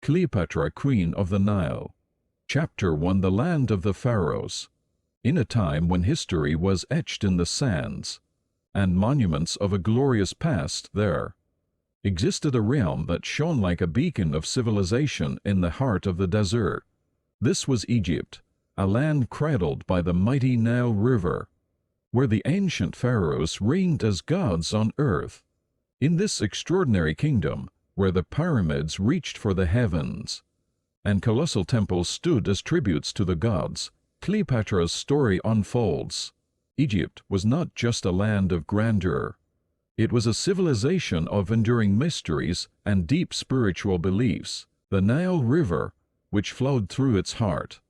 Cleopatra, Queen of the Nile. Chapter 1: The Land of the Pharaohs. In a time when history was etched in the sands, and monuments of a glorious past there, existed a realm that shone like a beacon of civilization in the heart of the desert. This was Egypt, a land cradled by the mighty Nile River, where the ancient pharaohs reigned as gods on earth. In this extraordinary kingdom, where the pyramids reached for the heavens, and colossal temples stood as tributes to the gods, Cleopatra's story unfolds. Egypt was not just a land of grandeur. It was a civilization of enduring mysteries and deep spiritual beliefs. The Nile River, which flowed through its heart,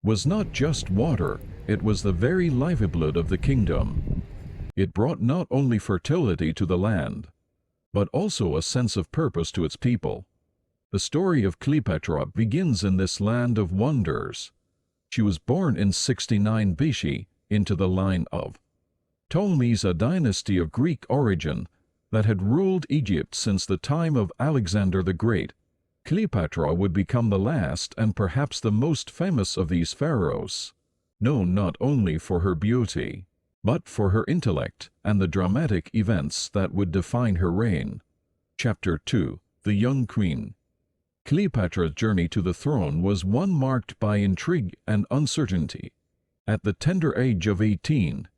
was not just water, it was the very lifeblood of the kingdom. It brought not only fertility to the land, but also a sense of purpose to its people. The story of Cleopatra begins in this land of wonders. She was born in 69 BC into the line of Ptolemies, a dynasty of Greek origin that had ruled Egypt since the time of Alexander the Great. Cleopatra would become the last and perhaps the most famous of these pharaohs, known not only for her beauty, but for her intellect and the dramatic events that would define her reign. Chapter 2: The Young Queen. Cleopatra's journey to the throne was one marked by intrigue and uncertainty. At the tender age of 18,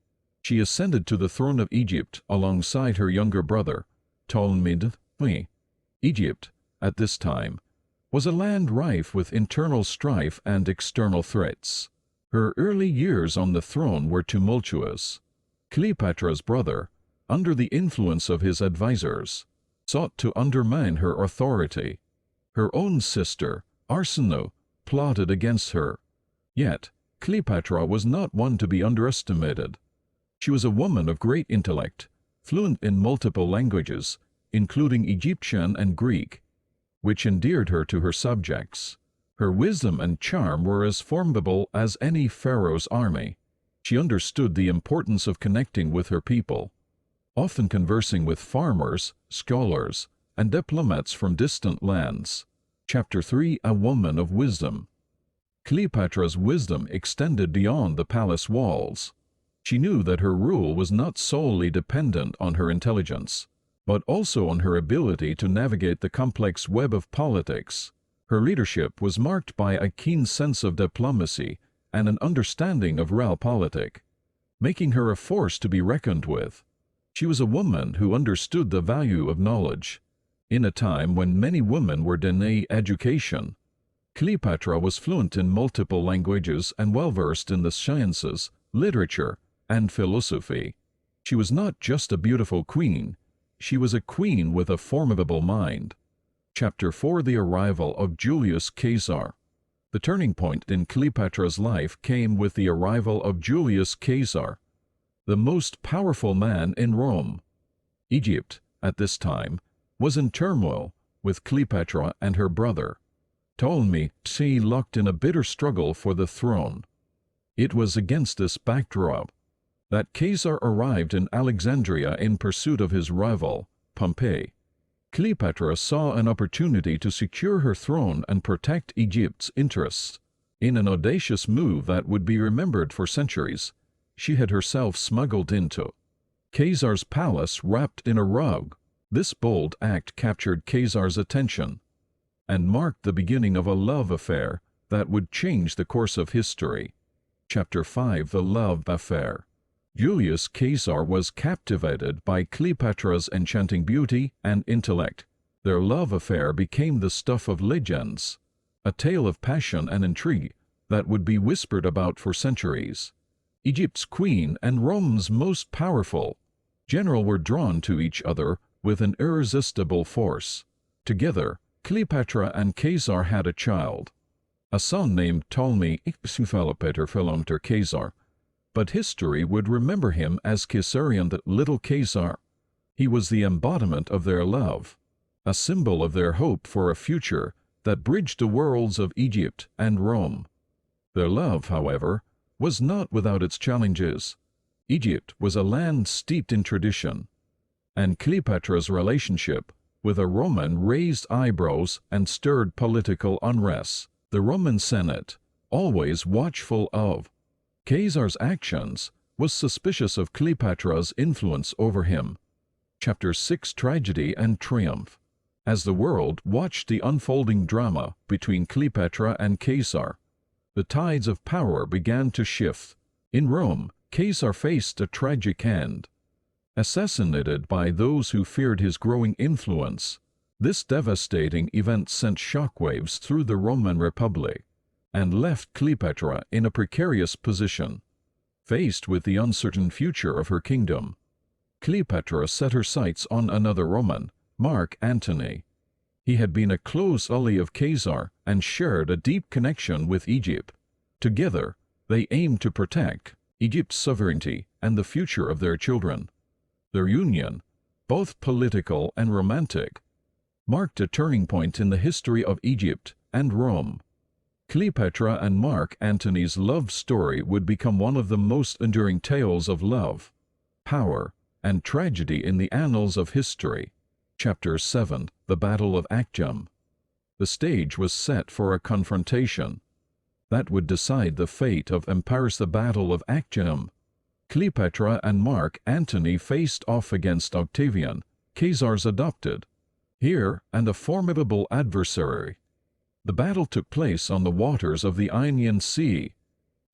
she ascended to the throne of Egypt alongside her younger brother, Ptolemy I. Egypt, at this time, was a land rife with internal strife and external threats. Her early years on the throne were tumultuous. Cleopatra's brother, under the influence of his advisors, sought to undermine her authority. Her own sister, Arsinoe, plotted against her. Yet, Cleopatra was not one to be underestimated. She was a woman of great intellect, fluent in multiple languages, including Egyptian and Greek, which endeared her to her subjects. Her wisdom and charm were as formidable as any pharaoh's army. She understood the importance of connecting with her people, often conversing with farmers, scholars, and diplomats from distant lands. Chapter 3: A Woman of Wisdom. Cleopatra's wisdom extended beyond the palace walls. She knew that her rule was not solely dependent on her intelligence, but also on her ability to navigate the complex web of politics. Her leadership was marked by a keen sense of diplomacy and an understanding of realpolitik, making her a force to be reckoned with. She was a woman who understood the value of knowledge. In a time when many women were denied education, Cleopatra was fluent in multiple languages and well-versed in the sciences, literature, and philosophy. She was not just a beautiful queen, she was a queen with a formidable mind. Chapter 4: The Arrival of Julius Caesar. The turning point in Cleopatra's life came with the arrival of Julius Caesar, the most powerful man in Rome. Egypt, at this time, was in turmoil, with Cleopatra and her brother, Ptolemy I, locked in a bitter struggle for the throne. It was against this backdrop that Caesar arrived in Alexandria in pursuit of his rival, Pompey. Cleopatra saw an opportunity to secure her throne and protect Egypt's interests. In an audacious move that would be remembered for centuries, she had herself smuggled into Caesar's palace wrapped in a rug. This bold act captured Caesar's attention and marked the beginning of a love affair that would change the course of history. Chapter 5: The Love Affair. Julius Caesar was captivated by Cleopatra's enchanting beauty and intellect. Their love affair became the stuff of legends, a tale of passion and intrigue that would be whispered about for centuries. Egypt's queen and Rome's most powerful general were drawn to each other with an irresistible force. Together, Cleopatra and Caesar had a child, a son named Ptolemy I Caesar, but history would remember him as Caesarion, the Little Caesar. He was the embodiment of their love, a symbol of their hope for a future that bridged the worlds of Egypt and Rome. Their love, however, was not without its challenges. Egypt was a land steeped in tradition, and Cleopatra's relationship with a Roman raised eyebrows and stirred political unrest. The Roman Senate, always watchful of Caesar's actions, was suspicious of Cleopatra's influence over him. Chapter 6: Tragedy and Triumph. As the world watched the unfolding drama between Cleopatra and Caesar, the tides of power began to shift. In Rome, Caesar faced a tragic end. Assassinated by those who feared his growing influence, this devastating event sent shockwaves through the Roman Republic and left Cleopatra in a precarious position. Faced with the uncertain future of her kingdom, Cleopatra set her sights on another Roman, Mark Antony. He had been a close ally of Caesar and shared a deep connection with Egypt. Together, they aimed to protect Egypt's sovereignty and the future of their children. Their union, both political and romantic, marked a turning point in the history of Egypt and Rome. Cleopatra and Mark Antony's love story would become one of the most enduring tales of love, power, and tragedy in the annals of history. Chapter 7: The Battle of Actium. The stage was set for a confrontation that would decide the fate of empires. The Battle of Actium. Cleopatra and Mark Antony faced off against Octavian, Caesar's adopted heir and a formidable adversary. The battle took place on the waters of the Ionian Sea,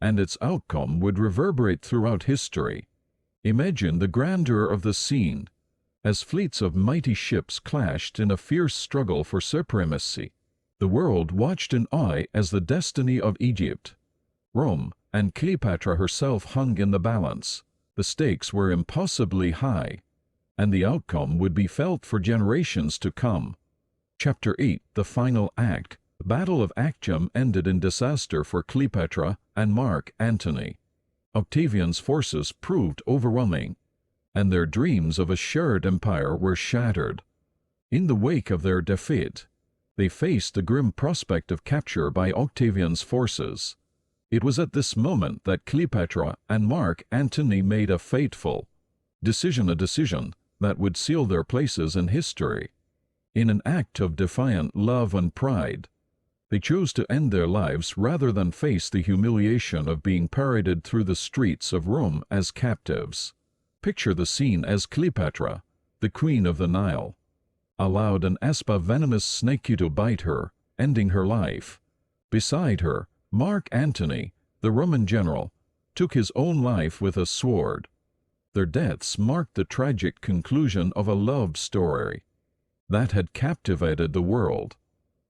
and its outcome would reverberate throughout history. Imagine the grandeur of the scene, as fleets of mighty ships clashed in a fierce struggle for supremacy. The world watched in awe as the destiny of Egypt, Rome, and Cleopatra herself hung in the balance. The stakes were impossibly high, and the outcome would be felt for generations to come. Chapter 8: The Final Act. The Battle of Actium ended in disaster for Cleopatra and Mark Antony. Octavian's forces proved overwhelming, and their dreams of a shared empire were shattered. In the wake of their defeat, they faced the grim prospect of capture by Octavian's forces. It was at this moment that Cleopatra and Mark Antony made a fateful decision, a decision that would seal their places in history. In an act of defiant love and pride, they chose to end their lives rather than face the humiliation of being paraded through the streets of Rome as captives. Picture the scene as Cleopatra, the queen of the Nile, allowed an aspa venomous snake to bite her, ending her life. Beside her, Mark Antony, the Roman general, took his own life with a sword. Their deaths marked the tragic conclusion of a love story that had captivated the world.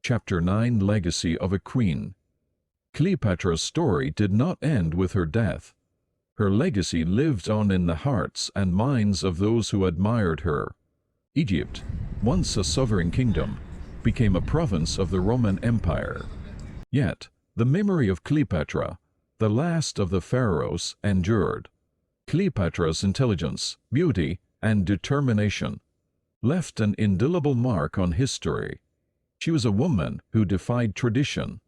Chapter 9: Legacy of a Queen. Cleopatra's story did not end with her death. Her legacy lived on in the hearts and minds of those who admired her. Egypt, once a sovereign kingdom, became a province of the Roman Empire. Yet, the memory of Cleopatra, the last of the pharaohs, endured. Cleopatra's intelligence, beauty, and determination left an indelible mark on history. She was a woman who defied tradition,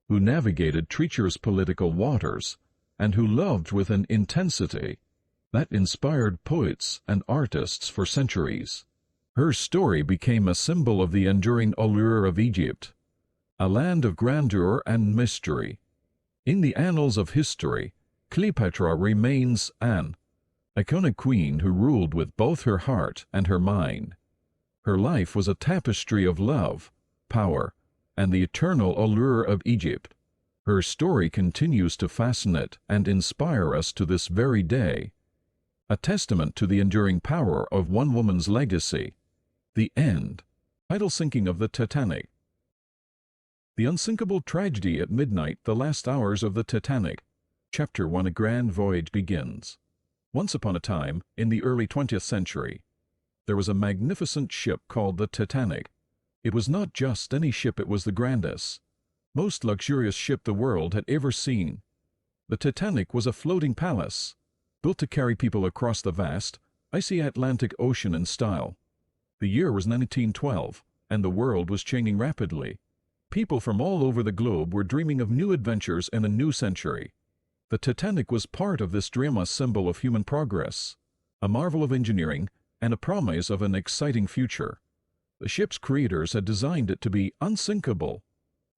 who navigated treacherous political waters, and who loved with an intensity that inspired poets and artists for centuries. Her story became a symbol of the enduring allure of Egypt, a land of grandeur and mystery. In the annals of history, Cleopatra remains an iconic queen who ruled with both her heart and her mind. Her life was a tapestry of love, power, and the eternal allure of Egypt. Her story continues to fascinate and inspire us to this very day, a testament to the enduring power of one woman's legacy. The End. Tidal sinking of the Titanic. The unsinkable tragedy at midnight, the last hours of the Titanic. Chapter 1: A Grand Voyage begins. Once upon a time, in the early 20th century, there was a magnificent ship called the Titanic. It was not just any ship, it was the grandest, most luxurious ship the world had ever seen. The Titanic was a floating palace, built to carry people across the vast, icy Atlantic Ocean in style. The year was 1912, and the world was changing rapidly. People from all over the globe were dreaming of new adventures in a new century. The Titanic was part of this dream, a symbol of human progress, a marvel of engineering, and a promise of an exciting future. The ship's creators had designed it to be unsinkable.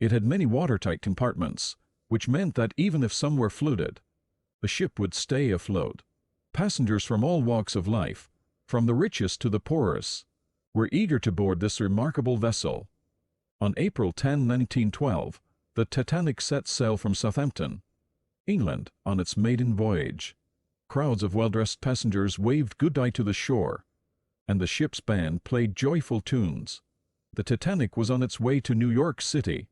It had many watertight compartments, which meant that even if some were flooded, the ship would stay afloat. Passengers from all walks of life, from the richest to the poorest, were eager to board this remarkable vessel. On April 10, 1912, the Titanic set sail from Southampton, England, on its maiden voyage. Crowds of well-dressed passengers waved goodbye to the shore, and the ship's band played joyful tunes. The Titanic was on its way to New York City,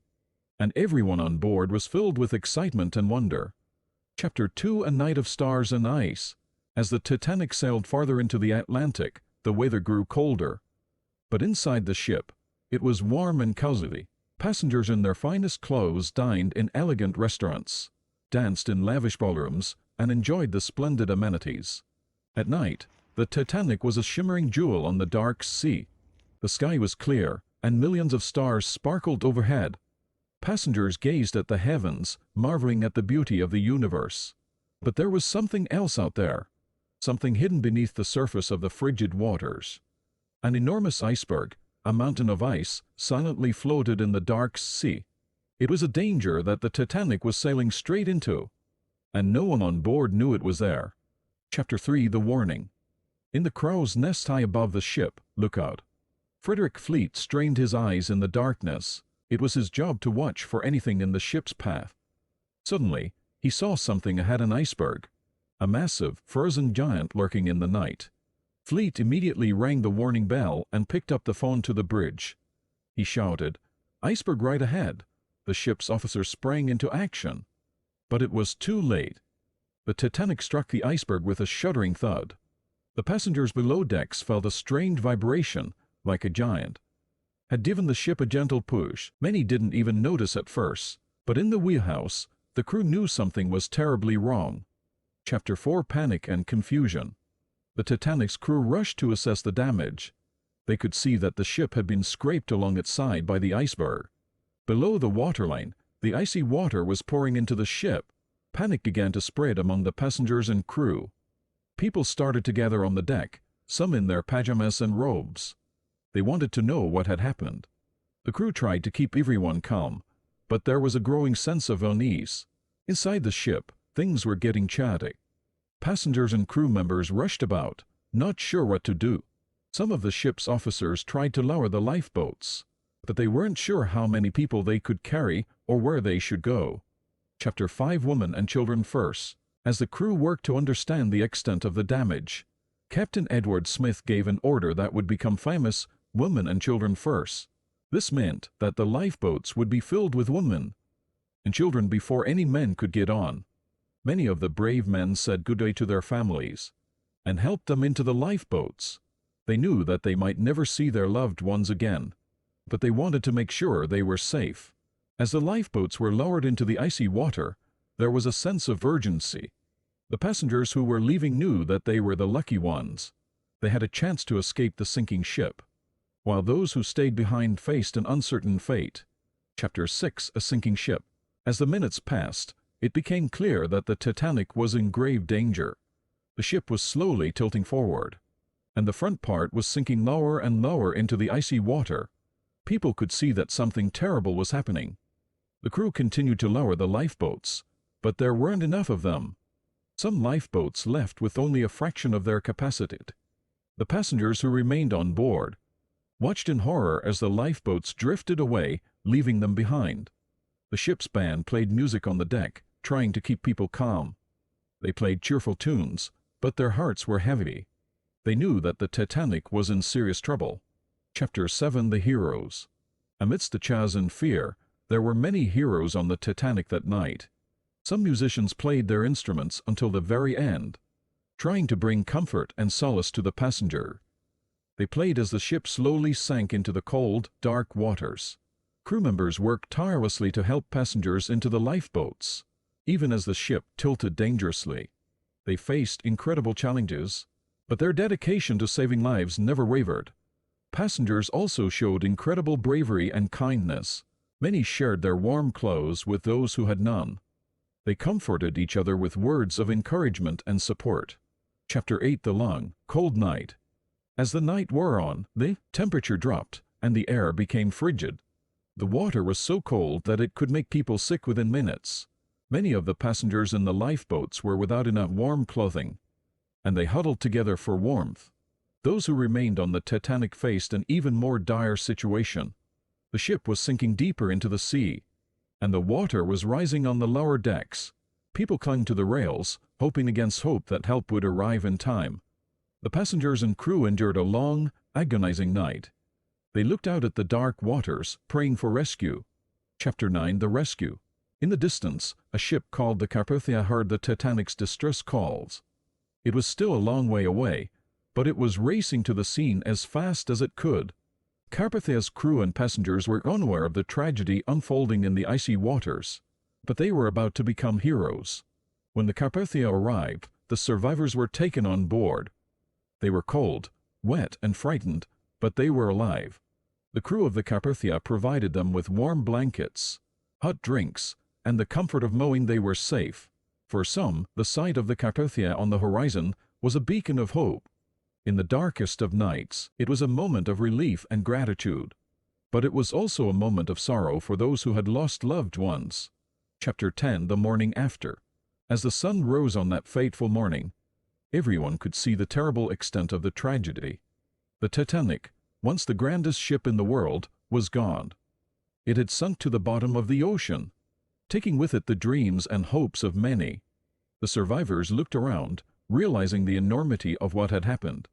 and everyone on board was filled with excitement and wonder. Chapter 2: A Night of Stars and Ice. As the Titanic sailed farther into the Atlantic, the weather grew colder. But inside the ship, it was warm and cozy. Passengers in their finest clothes dined in elegant restaurants, danced in lavish ballrooms, and enjoyed the splendid amenities. At night, the Titanic was a shimmering jewel on the dark sea. The sky was clear, and millions of stars sparkled overhead. Passengers gazed at the heavens, marveling at the beauty of the universe. But there was something else out there, something hidden beneath the surface of the frigid waters. An enormous iceberg, a mountain of ice, silently floated in the dark sea. It was a danger that the Titanic was sailing straight into, and no one on board knew it was there. Chapter 3: The Warning. In the crow's nest high above the ship, lookout, Frederick Fleet strained his eyes in the darkness. It was his job to watch for anything in the ship's path. Suddenly, he saw something ahead: an iceberg, a massive, frozen giant lurking in the night. Fleet immediately rang the warning bell and picked up the phone to the bridge. He shouted, "Iceberg right ahead!" The ship's officers sprang into action. But it was too late. The Titanic struck the iceberg with a shuddering thud. The passengers below decks felt a strange vibration, like a giant had given the ship a gentle push. Many didn't even notice at first, but in the wheelhouse, the crew knew something was terribly wrong. Chapter 4: Panic and Confusion. The Titanic's crew rushed to assess the damage. They could see that the ship had been scraped along its side by the iceberg. Below the waterline, the icy water was pouring into the ship. Panic began to spread among the passengers and crew. People started to gather on the deck, some in their pajamas and robes. They wanted to know what had happened. The crew tried to keep everyone calm, but there was a growing sense of unease. Inside the ship, things were getting chatty. Passengers and crew members rushed about, not sure what to do. Some of the ship's officers tried to lower the lifeboats, but they weren't sure how many people they could carry or where they should go. Chapter 5: Women and Children First. As the crew worked to understand the extent of the damage, Captain Edward Smith gave an order that would become famous: women and children first. This meant that the lifeboats would be filled with women and children before any men could get on. Many of the brave men said good day to their families and helped them into the lifeboats. They knew that they might never see their loved ones again, but they wanted to make sure they were safe. As the lifeboats were lowered into the icy water, there was a sense of urgency. The passengers who were leaving knew that they were the lucky ones. They had a chance to escape the sinking ship, while those who stayed behind faced an uncertain fate. Chapter 6: A Sinking Ship. As the minutes passed, it became clear that the Titanic was in grave danger. The ship was slowly tilting forward, and the front part was sinking lower and lower into the icy water. People could see that something terrible was happening. The crew continued to lower the lifeboats, but there weren't enough of them. Some lifeboats left with only a fraction of their capacity. The passengers who remained on board watched in horror as the lifeboats drifted away, leaving them behind. The ship's band played music on the deck, trying to keep people calm. They played cheerful tunes, but their hearts were heavy. They knew that the Titanic was in serious trouble. Chapter 7: The Heroes. Amidst the chaos and fear, there were many heroes on the Titanic that night. Some musicians played their instruments until the very end, trying to bring comfort and solace to the passenger. They played as the ship slowly sank into the cold, dark waters. Crew members worked tirelessly to help passengers into the lifeboats. Even as the ship tilted dangerously, they faced incredible challenges, but their dedication to saving lives never wavered. Passengers also showed incredible bravery and kindness. Many shared their warm clothes with those who had none. They comforted each other with words of encouragement and support. Chapter 8: The Long, Cold Night. As the night wore on, the temperature dropped, and the air became frigid. The water was so cold that it could make people sick within minutes. Many of the passengers in the lifeboats were without enough warm clothing, and they huddled together for warmth. Those who remained on the Titanic faced an even more dire situation. The ship was sinking deeper into the sea, and the water was rising on the lower decks. People clung to the rails, hoping against hope that help would arrive in time. The passengers and crew endured a long, agonizing night. They looked out at the dark waters, praying for rescue. Chapter 9: The Rescue. In the distance, a ship called the Carpathia heard the Titanic's distress calls. It was still a long way away, but it was racing to the scene as fast as it could. Carpathia's crew and passengers were unaware of the tragedy unfolding in the icy waters, but they were about to become heroes. When the Carpathia arrived, the survivors were taken on board. They were cold, wet, and frightened, but they were alive. The crew of the Carpathia provided them with warm blankets, hot drinks, and the comfort of knowing they were safe. For some, the sight of the Carpathia on the horizon was a beacon of hope. In the darkest of nights, it was a moment of relief and gratitude. But it was also a moment of sorrow for those who had lost loved ones. Chapter 10: The Morning After. As the sun rose on that fateful morning, everyone could see the terrible extent of the tragedy. The Titanic, once the grandest ship in the world, was gone. It had sunk to the bottom of the ocean, taking with it the dreams and hopes of many. The survivors looked around, realizing the enormity of what had happened.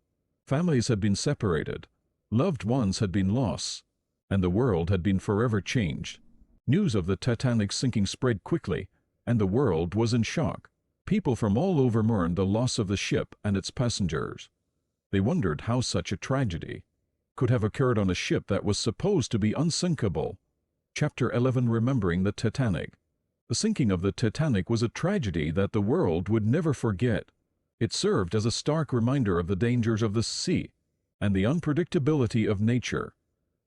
Families had been separated, loved ones had been lost, and the world had been forever changed. News of the Titanic's sinking spread quickly, and the world was in shock. People from all over mourned the loss of the ship and its passengers. They wondered how such a tragedy could have occurred on a ship that was supposed to be unsinkable. Chapter 11: Remembering the Titanic. The sinking of the Titanic was a tragedy that the world would never forget. It served as a stark reminder of the dangers of the sea and the unpredictability of nature.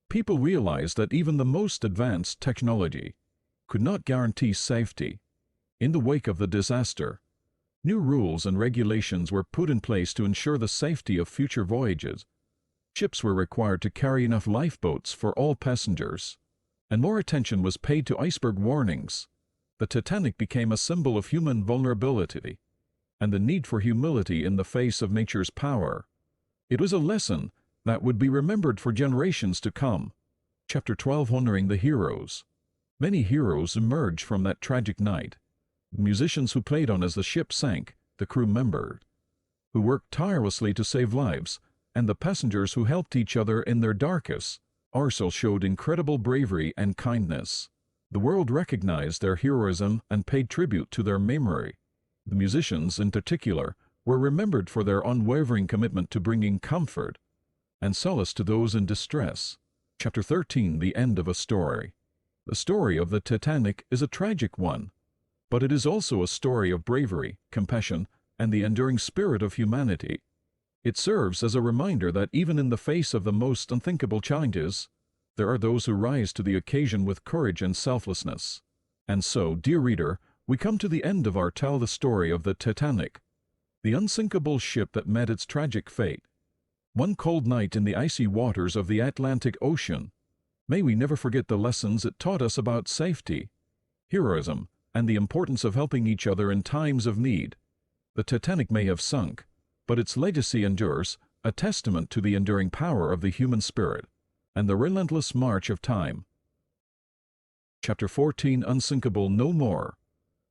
People realized that even the most advanced technology could not guarantee safety. In the wake of the disaster, new rules and regulations were put in place to ensure the safety of future voyages. Ships were required to carry enough lifeboats for all passengers, and more attention was paid to iceberg warnings. The Titanic became a symbol of human vulnerability and the need for humility in the face of nature's power. It was a lesson that would be remembered for generations to come. Chapter 12: Honoring the Heroes. Many heroes emerged from that tragic night. The musicians who played on as the ship sank, the crew members who worked tirelessly to save lives, and the passengers who helped each other in their darkest hours showed incredible bravery and kindness. The world recognized their heroism and paid tribute to their memory. The musicians, in particular, were remembered for their unwavering commitment to bringing comfort and solace to those in distress. Chapter 13: The End of a Story. The story of the Titanic is a tragic one, but it is also a story of bravery, compassion, and the enduring spirit of humanity. It serves as a reminder that even in the face of the most unthinkable challenges, there are those who rise to the occasion with courage and selflessness. And so, dear reader, we come to the end of our Tell the Story of the Titanic, the unsinkable ship that met its tragic fate. One cold night in the icy waters of the Atlantic Ocean. May we never forget the lessons it taught us about safety, heroism, and the importance of helping each other in times of need. The Titanic may have sunk, but its legacy endures, a testament to the enduring power of the human spirit and the relentless march of time. Chapter 14: Unsinkable no more.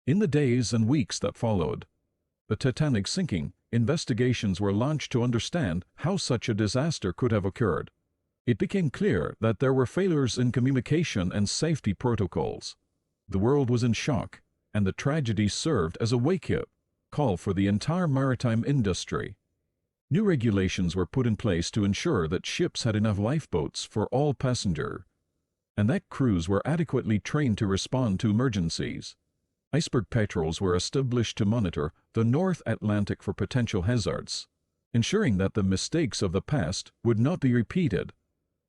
In the days and weeks that followed the Titanic sinking, investigations were launched to understand how such a disaster could have occurred. It became clear that there were failures in communication and safety protocols. The world was in shock, and the tragedy served as a wake-up call for the entire maritime industry. New regulations were put in place to ensure that ships had enough lifeboats for all passengers, and that crews were adequately trained to respond to emergencies. Iceberg patrols were established to monitor the North Atlantic for potential hazards, ensuring that the mistakes of the past would not be repeated.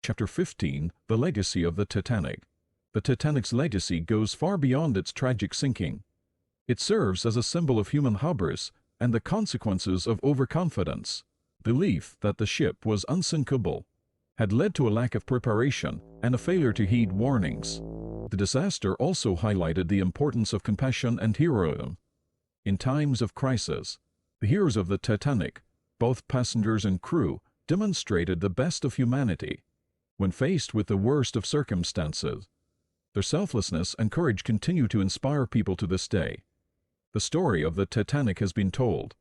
Chapter 15: The Legacy of the Titanic. The Titanic's legacy goes far beyond its tragic sinking. It serves as a symbol of human hubris and the consequences of overconfidence, belief that the ship was unsinkable, had led to a lack of preparation and a failure to heed warnings. The disaster also highlighted the importance of compassion and heroism. In times of crisis, the heroes of the Titanic, both passengers and crew, demonstrated the best of humanity. When faced with the worst of circumstances, their selflessness and courage continue to inspire people to this day. The story of the Titanic has been told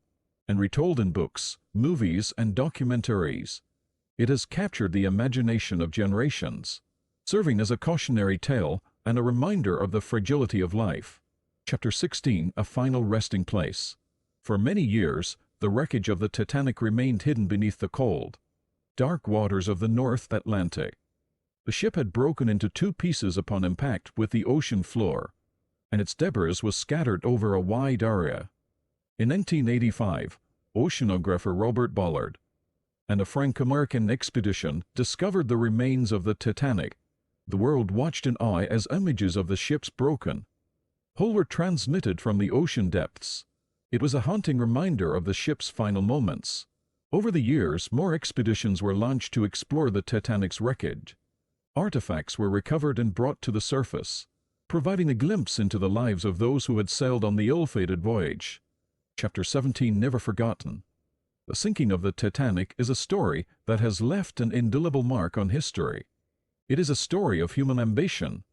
and retold in books, movies, and documentaries. It has captured the imagination of generations, serving as a cautionary tale and a reminder of the fragility of life. Chapter 16: A Final Resting Place. For many years, the wreckage of the Titanic remained hidden beneath the cold, dark waters of the North Atlantic. The ship had broken into two pieces upon impact with the ocean floor, and its debris was scattered over a wide area. In 1985, oceanographer Robert Ballard and a Franco-American expedition discovered the remains of the Titanic. The world watched in awe as images of the ship's broken hull were transmitted from the ocean depths. It was a haunting reminder of the ship's final moments. Over the years, more expeditions were launched to explore the Titanic's wreckage. Artifacts were recovered and brought to the surface, providing a glimpse into the lives of those who had sailed on the ill-fated voyage. Chapter 17: Never Forgotten. The sinking of the Titanic is a story that has left an indelible mark on history. It is a story of human ambition,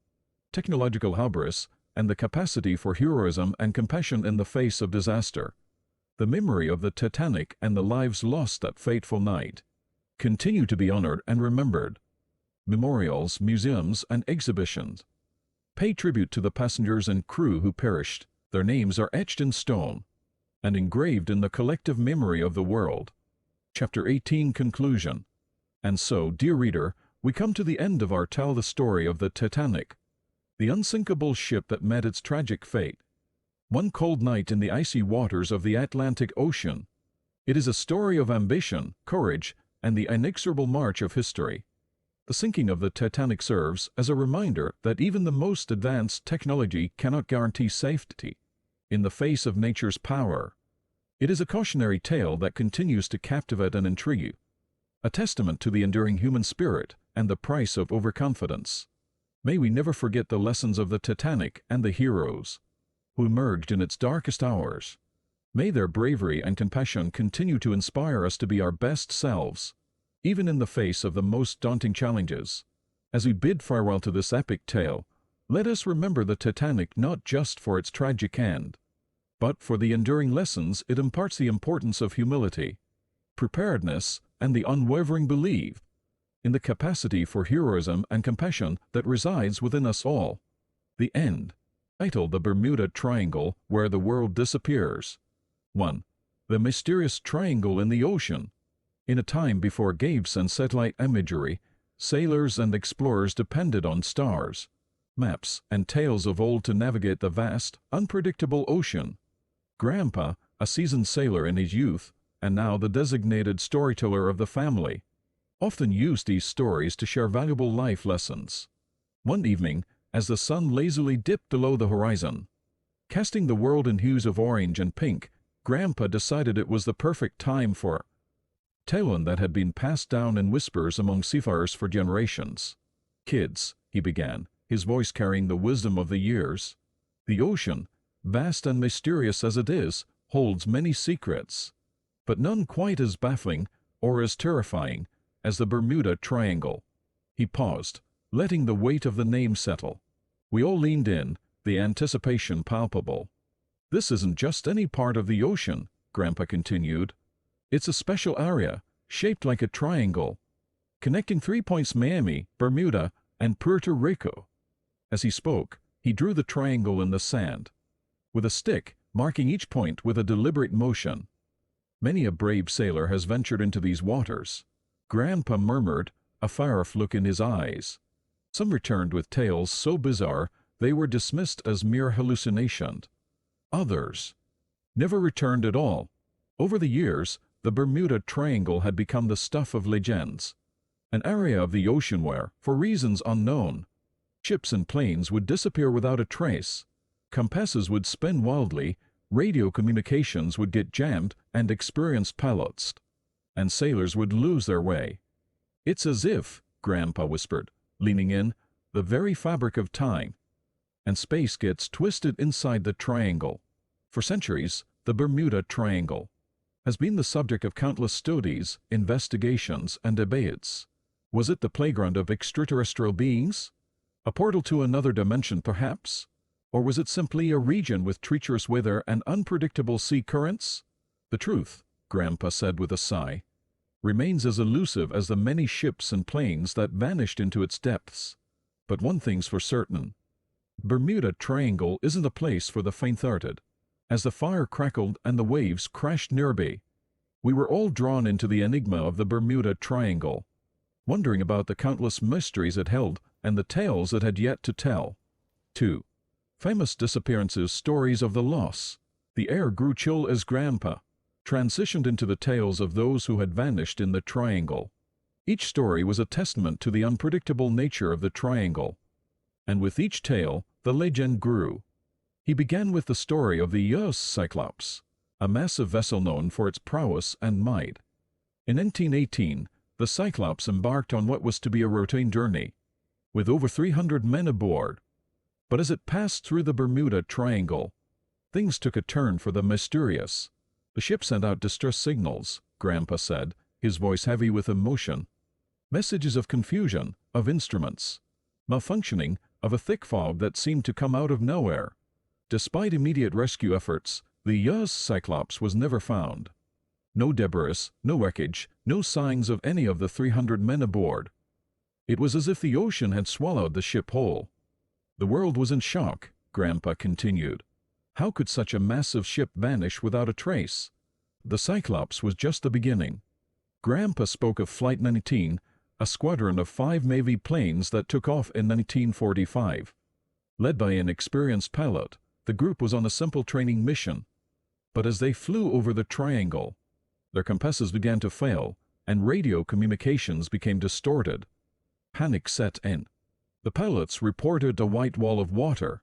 technological hubris, and the capacity for heroism and compassion in the face of disaster. The memory of the Titanic and the lives lost that fateful night continue to be honored and remembered. Memorials, museums, and exhibitions pay tribute to the passengers and crew who perished. Their names are etched in stone and engraved in the collective memory of the world. Chapter 18: Conclusion. And so, dear reader, we come to the end of our Tell the Story of the Titanic, the unsinkable ship that met its tragic fate. One cold night in the icy waters of the Atlantic Ocean. It is a story of ambition, courage, and the inexorable march of history. The sinking of the Titanic serves as a reminder that even the most advanced technology cannot guarantee safety in the face of nature's power. It is a cautionary tale that continues to captivate and intrigue, a testament to the enduring human spirit and the price of overconfidence. May we never forget the lessons of the Titanic and the heroes who emerged in its darkest hours. May their bravery and compassion continue to inspire us to be our best selves, even in the face of the most daunting challenges. As we bid farewell to this epic tale, let us remember the Titanic not just for its tragic end, but for the enduring lessons it imparts: the importance of humility, preparedness, and the unwavering belief in the capacity for heroism and compassion that resides within us all. The end. Titled The Bermuda Triangle, Where the World Disappears. 1. The mysterious triangle in the ocean. In a time before GIS and satellite imagery, sailors and explorers depended on stars, maps, and tales of old to navigate the vast, unpredictable ocean. Grandpa, a seasoned sailor in his youth, and now the designated storyteller of the family, often used these stories to share valuable life lessons. One evening, as the sun lazily dipped below the horizon, casting the world in hues of orange and pink, Grandpa decided it was the perfect time for tale that had been passed down in whispers among seafarers for generations. "Kids," he began, his voice carrying the wisdom of the years, "the ocean, vast and mysterious as it is, holds many secrets, but none quite as baffling or as terrifying as the Bermuda Triangle." He paused, letting the weight of the name settle. We all leaned in, the anticipation palpable. "This isn't just any part of the ocean," Grandpa continued. "It's a special area, shaped like a triangle, connecting 3 points: Miami, Bermuda, and Puerto Rico." As he spoke, he drew the triangle in the sand, with a stick marking each point with a deliberate motion. "Many a brave sailor has ventured into these waters," Grandpa murmured, a fiery look in his eyes. "Some returned with tales so bizarre they were dismissed as mere hallucination. Others never returned at all." Over the years, the Bermuda Triangle had become the stuff of legends, an area of the ocean where, for reasons unknown, ships and planes would disappear without a trace, compasses would spin wildly, radio communications would get jammed, and experienced pilots and sailors would lose their way. It's as if, Grandpa whispered, leaning in, the very fabric of time and space gets twisted inside the triangle. For centuries, the Bermuda Triangle has been the subject of countless studies, investigations, and debates. Was it the playground of extraterrestrial beings? A portal to another dimension, perhaps? Or was it simply a region with treacherous weather and unpredictable sea currents? The truth, Grandpa said with a sigh, remains as elusive as the many ships and planes that vanished into its depths. But one thing's for certain. Bermuda Triangle isn't a place for the faint-hearted. As the fire crackled and the waves crashed nearby, we were all drawn into the enigma of the Bermuda Triangle, wondering about the countless mysteries it held and the tales it had yet to tell. 2. Famous disappearances, stories of the lost. The air grew chill as Grandpa transitioned into the tales of those who had vanished in the triangle. Each story was a testament to the unpredictable nature of the triangle, and with each tale, the legend grew. He began with the story of the Yus Cyclops, a massive vessel known for its prowess and might. In 1918, the Cyclops embarked on what was to be a routine journey, with over 300 men aboard. But as it passed through the Bermuda Triangle, things took a turn for the mysterious. The ship sent out distress signals, Grandpa said, his voice heavy with emotion. Messages of confusion, of instruments malfunctioning, of a thick fog that seemed to come out of nowhere. Despite immediate rescue efforts, the Yus Cyclops was never found. No debris, no wreckage, no signs of any of the 300 men aboard. It was as if the ocean had swallowed the ship whole. The world was in shock, Grandpa continued. How could such a massive ship vanish without a trace? The Cyclops was just the beginning. Grandpa spoke of Flight 19, a squadron of 5 Navy planes that took off in 1945. Led by an experienced pilot, the group was on a simple training mission. But as they flew over the triangle, their compasses began to fail, and radio communications became distorted. Panic set in. The pilots reported a white wall of water,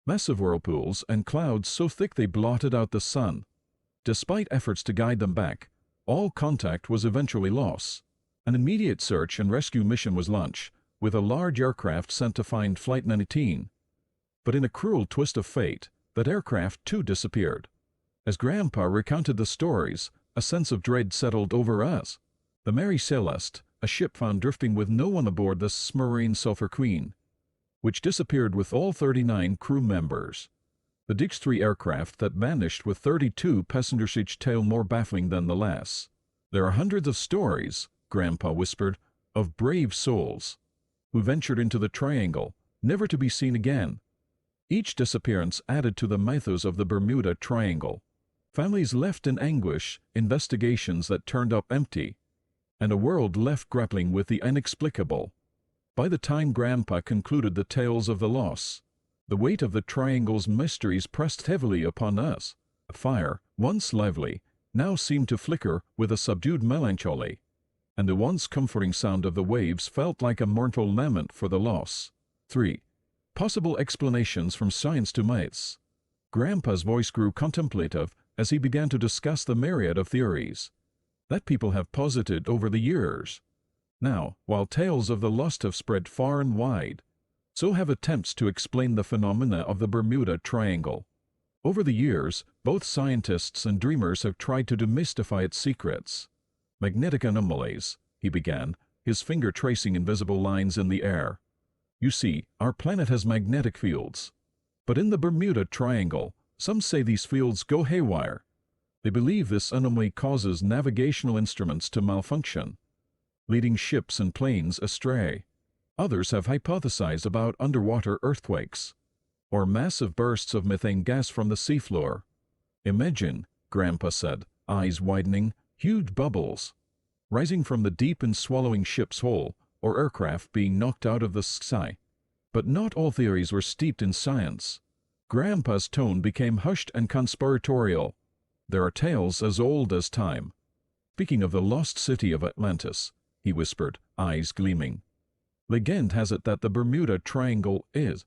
massive whirlpools and clouds so thick they blotted out the sun. Despite efforts to guide them back, all contact was eventually lost. An immediate search and rescue mission was launched, with a large aircraft sent to find Flight 19. But in a cruel twist of fate, that aircraft too disappeared. As Grandpa recounted the stories, a sense of dread settled over us. The Mary Celeste, a ship found drifting with no one aboard the submarine Sulphur Queen, which disappeared with all 39 crew members. The Dix 3 aircraft that vanished with 32 passengers, each tale more baffling than the last. There are hundreds of stories, Grandpa whispered, of brave souls who ventured into the triangle, never to be seen again. Each disappearance added to the mythos of the Bermuda Triangle. Families left in anguish, investigations that turned up empty, and a world left grappling with the inexplicable. By the time Grandpa concluded the tales of the lost, the weight of the triangle's mysteries pressed heavily upon us. The fire, once lively, now seemed to flicker with a subdued melancholy, and the once comforting sound of the waves felt like a mournful lament for the lost. 3. Possible explanations from science to myths. Grandpa's voice grew contemplative as he began to discuss the myriad of theories that people have posited over the years. Now, while tales of the lost have spread far and wide, so have attempts to explain the phenomena of the Bermuda Triangle. Over the years, both scientists and dreamers have tried to demystify its secrets. Magnetic anomalies, he began, his finger tracing invisible lines in the air. You see, our planet has magnetic fields. But in the Bermuda Triangle, some say these fields go haywire. They believe this anomaly causes navigational instruments to malfunction, leading ships and planes astray. Others have hypothesized about underwater earthquakes, or massive bursts of methane gas from the seafloor. Imagine, Grandpa said, eyes widening, huge bubbles rising from the deep and swallowing ship's hull, or aircraft being knocked out of the sky. But not all theories were steeped in science. Grandpa's tone became hushed and conspiratorial. There are tales as old as time. Speaking of the lost city of Atlantis, he whispered, eyes gleaming. Legend has it that the Bermuda Triangle is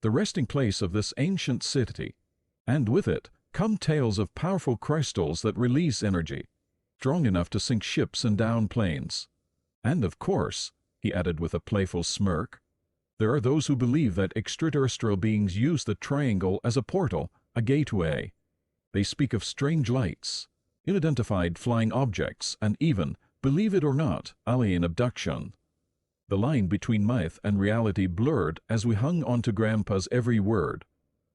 the resting place of this ancient city, and with it come tales of powerful crystals that release energy, strong enough to sink ships and down planes. And of course, he added with a playful smirk, there are those who believe that extraterrestrial beings use the triangle as a portal, a gateway. They speak of strange lights, unidentified flying objects, and even, believe it or not, alien abduction. The line between myth and reality blurred as we hung on to Grandpa's every word.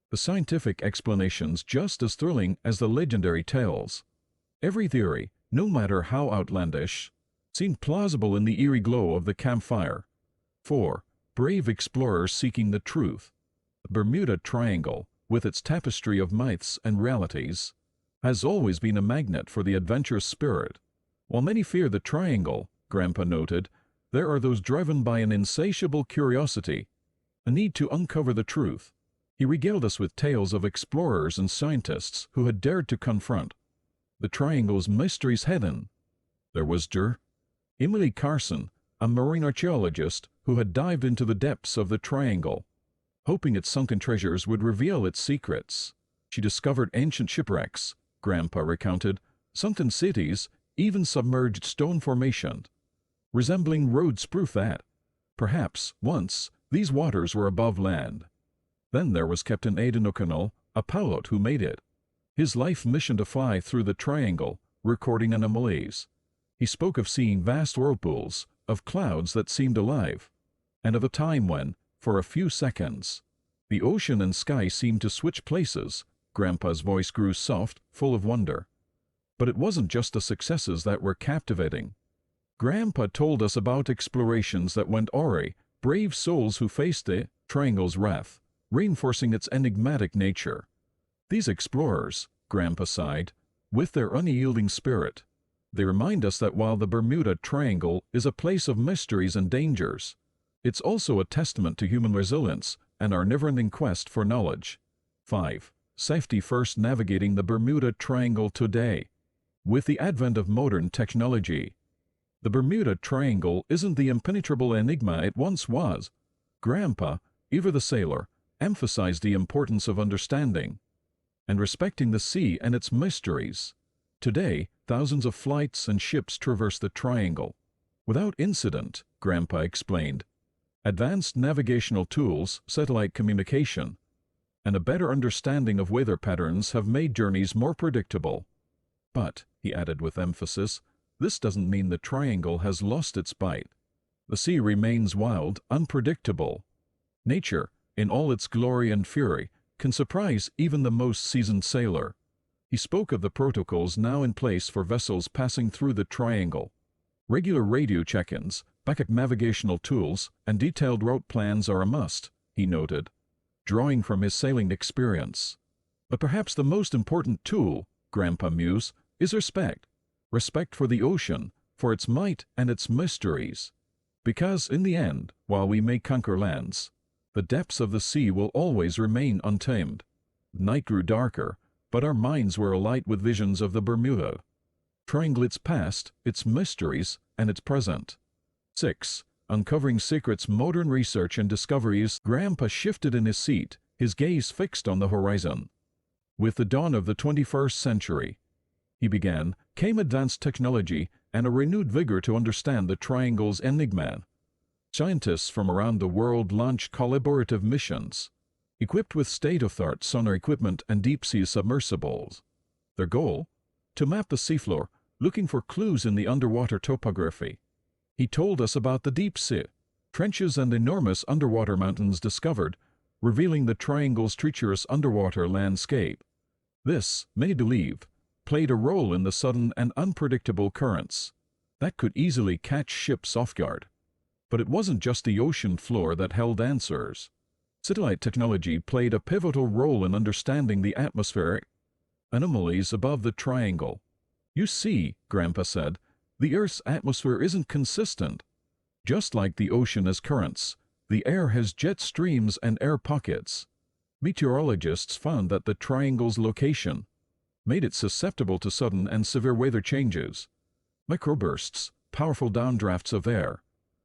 The scientific explanations just as thrilling as the legendary tales. Every theory, no matter how outlandish, seemed plausible in the eerie glow of the campfire. 4. Brave explorers seeking the truth. The Bermuda Triangle, with its tapestry of myths and realities, has always been a magnet for the adventurous spirit. While many fear the triangle, Grandpa noted, there are those driven by an insatiable curiosity, a need to uncover the truth. He regaled us with tales of explorers and scientists who had dared to confront the triangle's mysteries head-on. There was Emily Carson, a marine archaeologist who had dived into the depths of the triangle, hoping its sunken treasures would reveal its secrets. She discovered ancient shipwrecks, Grandpa recounted, sunken cities, even submerged stone formations, resembling roads proof that, perhaps, once, these waters were above land. Then there was Captain Aidan O'Connell, a pilot who made it his life mission to fly through the triangle, recording anomalies. He spoke of seeing vast whirlpools, of clouds that seemed alive, and of a time when, for a few seconds, the ocean and sky seemed to switch places. Grandpa's voice grew soft, full of wonder. But it wasn't just the successes that were captivating. Grandpa told us about explorations that went awry, brave souls who faced the triangle's wrath, reinforcing its enigmatic nature. These explorers, Grandpa sighed, with their unyielding spirit, they remind us that while the Bermuda Triangle is a place of mysteries and dangers, it's also a testament to human resilience and our never-ending quest for knowledge. 5. Safety first. Navigating the Bermuda Triangle today. With the advent of modern technology, the Bermuda Triangle isn't the impenetrable enigma it once was. Grandpa, ever the sailor, emphasized the importance of understanding and respecting the sea and its mysteries. Today, thousands of flights and ships traverse the triangle without incident, Grandpa explained. Advanced navigational tools, satellite communication, and a better understanding of weather patterns have made journeys more predictable. But, he added with emphasis, this doesn't mean the triangle has lost its bite. The sea remains wild, unpredictable. Nature, in all its glory and fury, can surprise even the most seasoned sailor. He spoke of the protocols now in place for vessels passing through the triangle. Regular radio check-ins, backup navigational tools, and detailed route plans are a must, he noted, drawing from his sailing experience. But perhaps the most important tool, Grandpa mused, is respect. Respect for the ocean, for its might and its mysteries. Because, in the end, while we may conquer lands, the depths of the sea will always remain untamed. Night grew darker, but our minds were alight with visions of the Bermuda Triangle, its past, its mysteries, and its present. 6. Uncovering secrets. Modern research and discoveries. Grandpa shifted in his seat, his gaze fixed on the horizon. With the dawn of the 21st century, he began, came advanced technology and a renewed vigor to understand the triangle's enigma. Scientists from around the world launched collaborative missions, equipped with state-of-the-art sonar equipment and deep-sea submersibles. Their goal? To map the seafloor, looking for clues in the underwater topography. He told us about the deep sea, trenches and enormous underwater mountains discovered, revealing the triangle's treacherous underwater landscape. This, many believe, played a role in the sudden and unpredictable currents that could easily catch ships off guard. But it wasn't just the ocean floor that held answers. Satellite technology played a pivotal role in understanding the atmospheric anomalies above the triangle. You see, Grandpa said, the Earth's atmosphere isn't consistent. Just like the ocean has currents, the air has jet streams and air pockets. Meteorologists found that the triangle's location made it susceptible to sudden and severe weather changes. Microbursts, powerful downdrafts of air,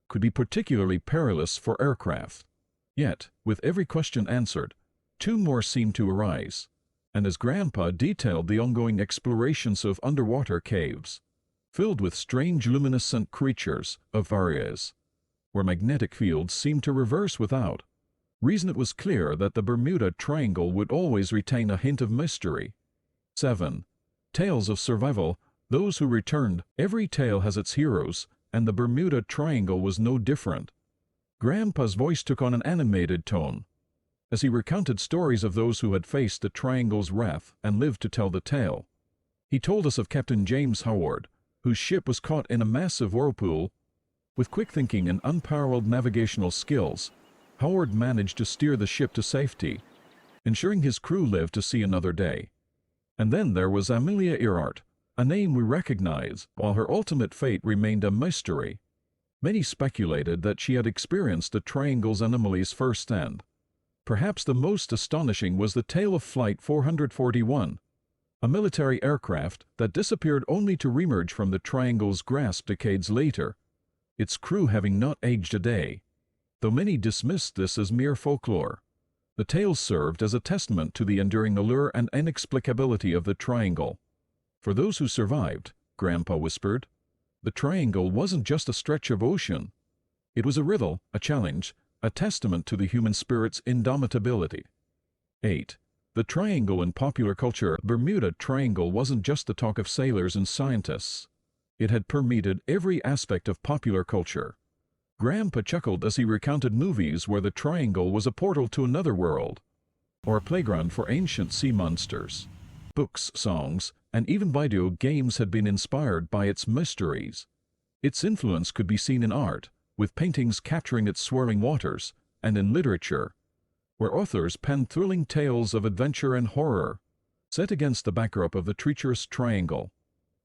could be particularly perilous for aircraft. Yet, with every question answered, 2 more seemed to arise. And as Grandpa detailed the ongoing explorations of underwater caves, filled with strange luminescent creatures of various, where magnetic fields seemed to reverse without reason. It was clear that the Bermuda Triangle would always retain a hint of mystery. 7. Tales of survival, those who returned. Every tale has its heroes, and the Bermuda Triangle was no different. Grandpa's voice took on an animated tone as he recounted stories of those who had faced the Triangle's wrath and lived to tell the tale. He told us of Captain James Howard, whose ship was caught in a massive whirlpool. With quick thinking and unparalleled navigational skills, Howard managed to steer the ship to safety, ensuring his crew lived to see another day. And then there was Amelia Earhart, a name we recognize, while her ultimate fate remained a mystery. Many speculated that she had experienced the Triangle's anomalies firsthand. Perhaps the most astonishing was the tale of Flight 441, a military aircraft that disappeared only to reemerge from the Triangle's grasp decades later, its crew having not aged a day. Though many dismissed this as mere folklore, the tale served as a testament to the enduring allure and inexplicability of the Triangle. For those who survived, Grandpa whispered, the Triangle wasn't just a stretch of ocean. It was a riddle, a challenge, a testament to the human spirit's indomitability. 8. The Triangle in popular culture. Bermuda Triangle wasn't just the talk of sailors and scientists. It had permeated every aspect of popular culture. Grandpa chuckled as he recounted movies where the Triangle was a portal to another world, or a playground for ancient sea monsters. Books, songs, and even video games had been inspired by its mysteries. Its influence could be seen in art, with paintings capturing its swirling waters, and in literature, where authors penned thrilling tales of adventure and horror, set against the backdrop of the treacherous Triangle.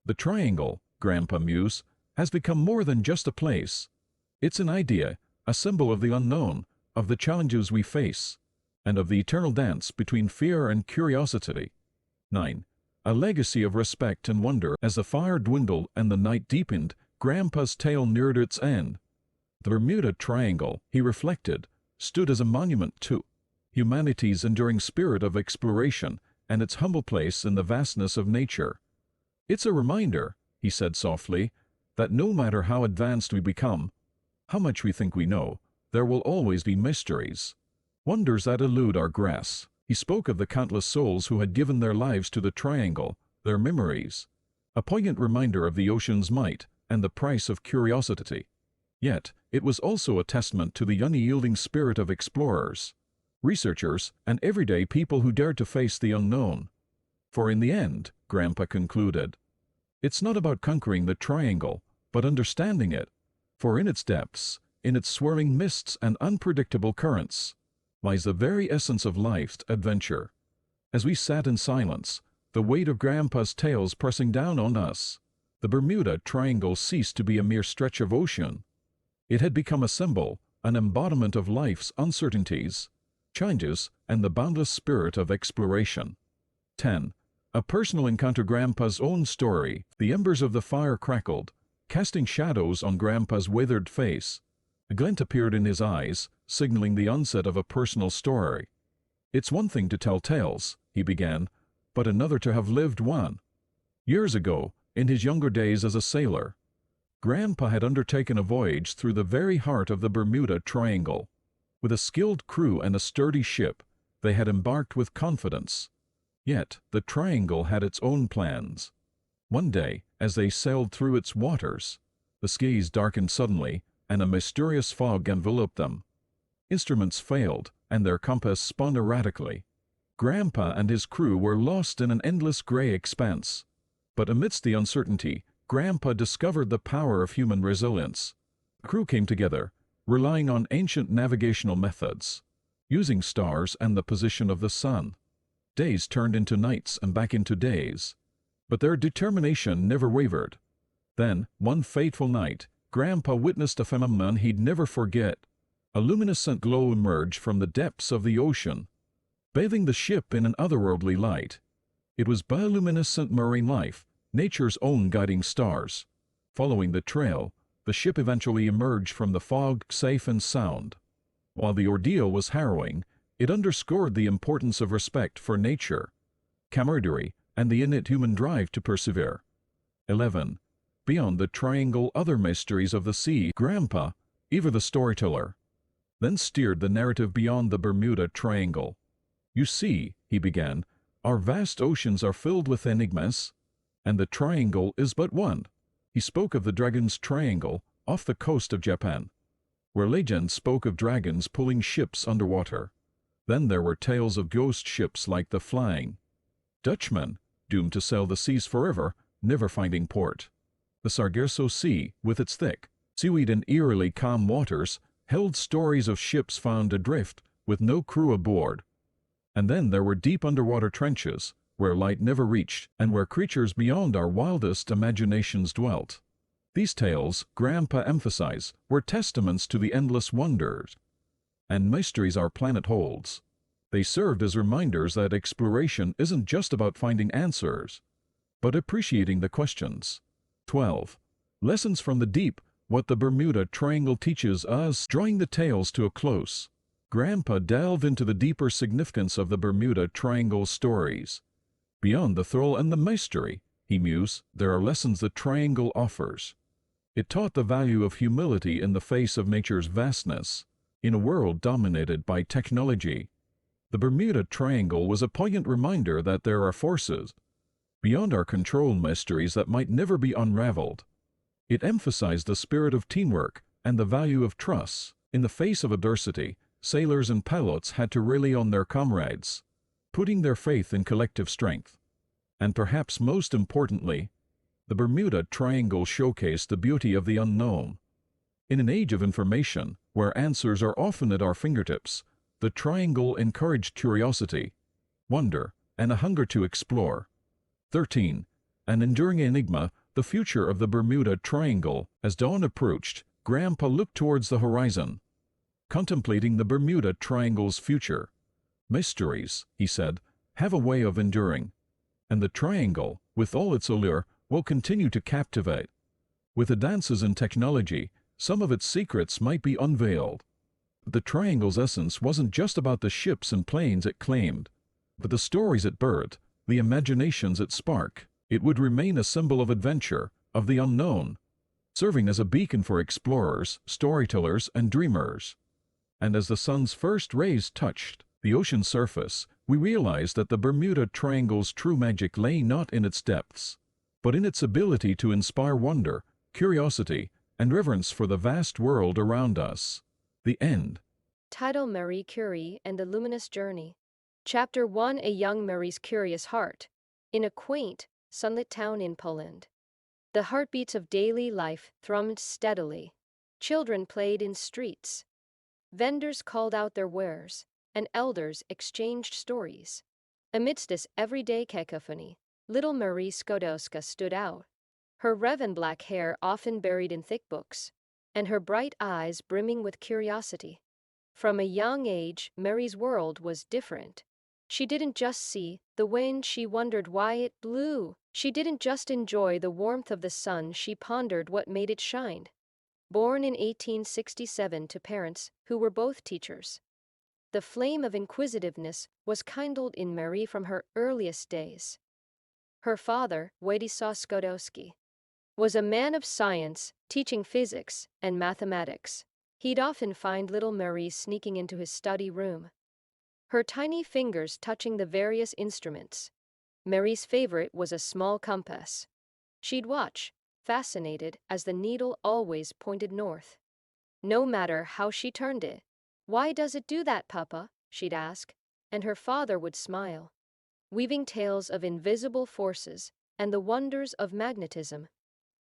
The Triangle, Grandpa mused, has become more than just a place. It's an idea, a symbol of the unknown, of the challenges we face, and of the eternal dance between fear and curiosity. 9. A legacy of respect and wonder. As the fire dwindled and the night deepened, Grandpa's tale neared its end. The Bermuda Triangle, he reflected, stood as a monument to humanity's enduring spirit of exploration and its humble place in the vastness of nature. It's a reminder, he said softly, that no matter how advanced we become, how much we think we know, there will always be mysteries, wonders that elude our grasp. He spoke of the countless souls who had given their lives to the Triangle, their memories, a poignant reminder of the ocean's might and the price of curiosity. Yet, it was also a testament to the unyielding spirit of explorers, researchers, and everyday people who dared to face the unknown. For in the end, Grandpa concluded, it's not about conquering the Triangle, but understanding it. For in its depths, in its swirling mists and unpredictable currents, lies the very essence of life's adventure. As we sat in silence, the weight of Grandpa's tales pressing down on us, the Bermuda Triangle ceased to be a mere stretch of ocean. It had become a symbol, an embodiment of life's uncertainties, challenges, and the boundless spirit of exploration. 10. A personal encounter. Grandpa's own story. The embers of the fire crackled, casting shadows on Grandpa's withered face. A glint appeared in his eyes, signaling the onset of a personal story. It's one thing to tell tales, he began, but another to have lived one. Years ago, in his younger days as a sailor, Grandpa had undertaken a voyage through the very heart of the Bermuda Triangle. With a skilled crew and a sturdy ship, they had embarked with confidence. Yet, the Triangle had its own plans. One day, as they sailed through its waters, the skies darkened suddenly, and a mysterious fog enveloped them. Instruments failed, and their compass spun erratically. Grandpa and his crew were lost in an endless gray expanse. But amidst the uncertainty, Grandpa discovered the power of human resilience. The crew came together, relying on ancient navigational methods, using stars and the position of the sun. Days turned into nights and back into days. But their determination never wavered. Then, one fateful night, Grandpa witnessed a phenomenon he'd never forget. A luminescent glow emerged from the depths of the ocean, bathing the ship in an otherworldly light. It was bioluminescent marine life, nature's own guiding stars. Following the trail, the ship eventually emerged from the fog safe and sound. While the ordeal was harrowing, it underscored the importance of respect for nature, camaraderie, and the innate human drive to persevere. 11. Beyond the triangle, other mysteries of the sea. Grandpa, ever the storyteller, then steered the narrative beyond the Bermuda Triangle. You see, he began, our vast oceans are filled with enigmas, and the triangle is but one. He spoke of the Dragon's Triangle off the coast of Japan, where legends spoke of dragons pulling ships underwater. Then there were tales of ghost ships like the Flying Dutchman, doomed to sail the seas forever, never finding port. The Sargasso Sea, with its thick seaweed and eerily calm waters, held stories of ships found adrift with no crew aboard. And then there were deep underwater trenches, where light never reached and where creatures beyond our wildest imaginations dwelt. These tales, Grandpa emphasized, were testaments to the endless wonders and mysteries our planet holds. They served as reminders that exploration isn't just about finding answers, but appreciating the questions. 12. Lessons from the deep, what the Bermuda Triangle teaches us. Drawing the tales to a close, Grandpa delved into the deeper significance of the Bermuda Triangle stories. Beyond the thrill and the mystery, he mused, there are lessons the triangle offers. It taught the value of humility in the face of nature's vastness. In a world dominated by technology, the Bermuda Triangle was a poignant reminder that there are forces beyond our control, mysteries that might never be unraveled. It emphasized the spirit of teamwork and the value of trust. In the face of adversity, sailors and pilots had to rely on their comrades, putting their faith in collective strength. And perhaps most importantly, the Bermuda Triangle showcased the beauty of the unknown. In an age of information, where answers are often at our fingertips, the triangle encouraged curiosity, wonder, and a hunger to explore. 13. An enduring enigma, the future of the Bermuda Triangle. As dawn approached, Grandpa looked towards the horizon, contemplating the Bermuda Triangle's future. Mysteries, he said, have a way of enduring, and the triangle, with all its allure, will continue to captivate. With advances in technology, some of its secrets might be unveiled. The triangle's essence wasn't just about the ships and planes it claimed, but the stories it birthed, the imaginations it sparked. It would remain a symbol of adventure, of the unknown, serving as a beacon for explorers, storytellers, and dreamers. And as the sun's first rays touched the ocean's surface, we realized that the Bermuda Triangle's true magic lay not in its depths, but in its ability to inspire wonder, curiosity, and reverence for the vast world around us. The end. Title: Marie Curie and the Luminous Journey. Chapter 1: A young Marie's curious heart. In a quaint, sunlit town in Poland, the heartbeats of daily life thrummed steadily. Children played in streets. Vendors called out their wares, and elders exchanged stories. Amidst this everyday cacophony, little Marie Skłodowska stood out, her raven black hair often buried in thick books, and her bright eyes brimming with curiosity. From a young age, Marie's world was different. She didn't just see the wind, she wondered why it blew. She didn't just enjoy the warmth of the sun, she pondered what made it shine. Born in 1867 to parents who were both teachers, the flame of inquisitiveness was kindled in Marie from her earliest days. Her father, Władysław Skłodowski, was a man of science, teaching physics and mathematics. He'd often find little Marie sneaking into his study room, her tiny fingers touching the various instruments. Marie's favorite was a small compass. She'd watch, fascinated, as the needle always pointed north, no matter how she turned it. "Why does it do that, Papa?" she'd ask, and her father would smile, weaving tales of invisible forces and the wonders of magnetism.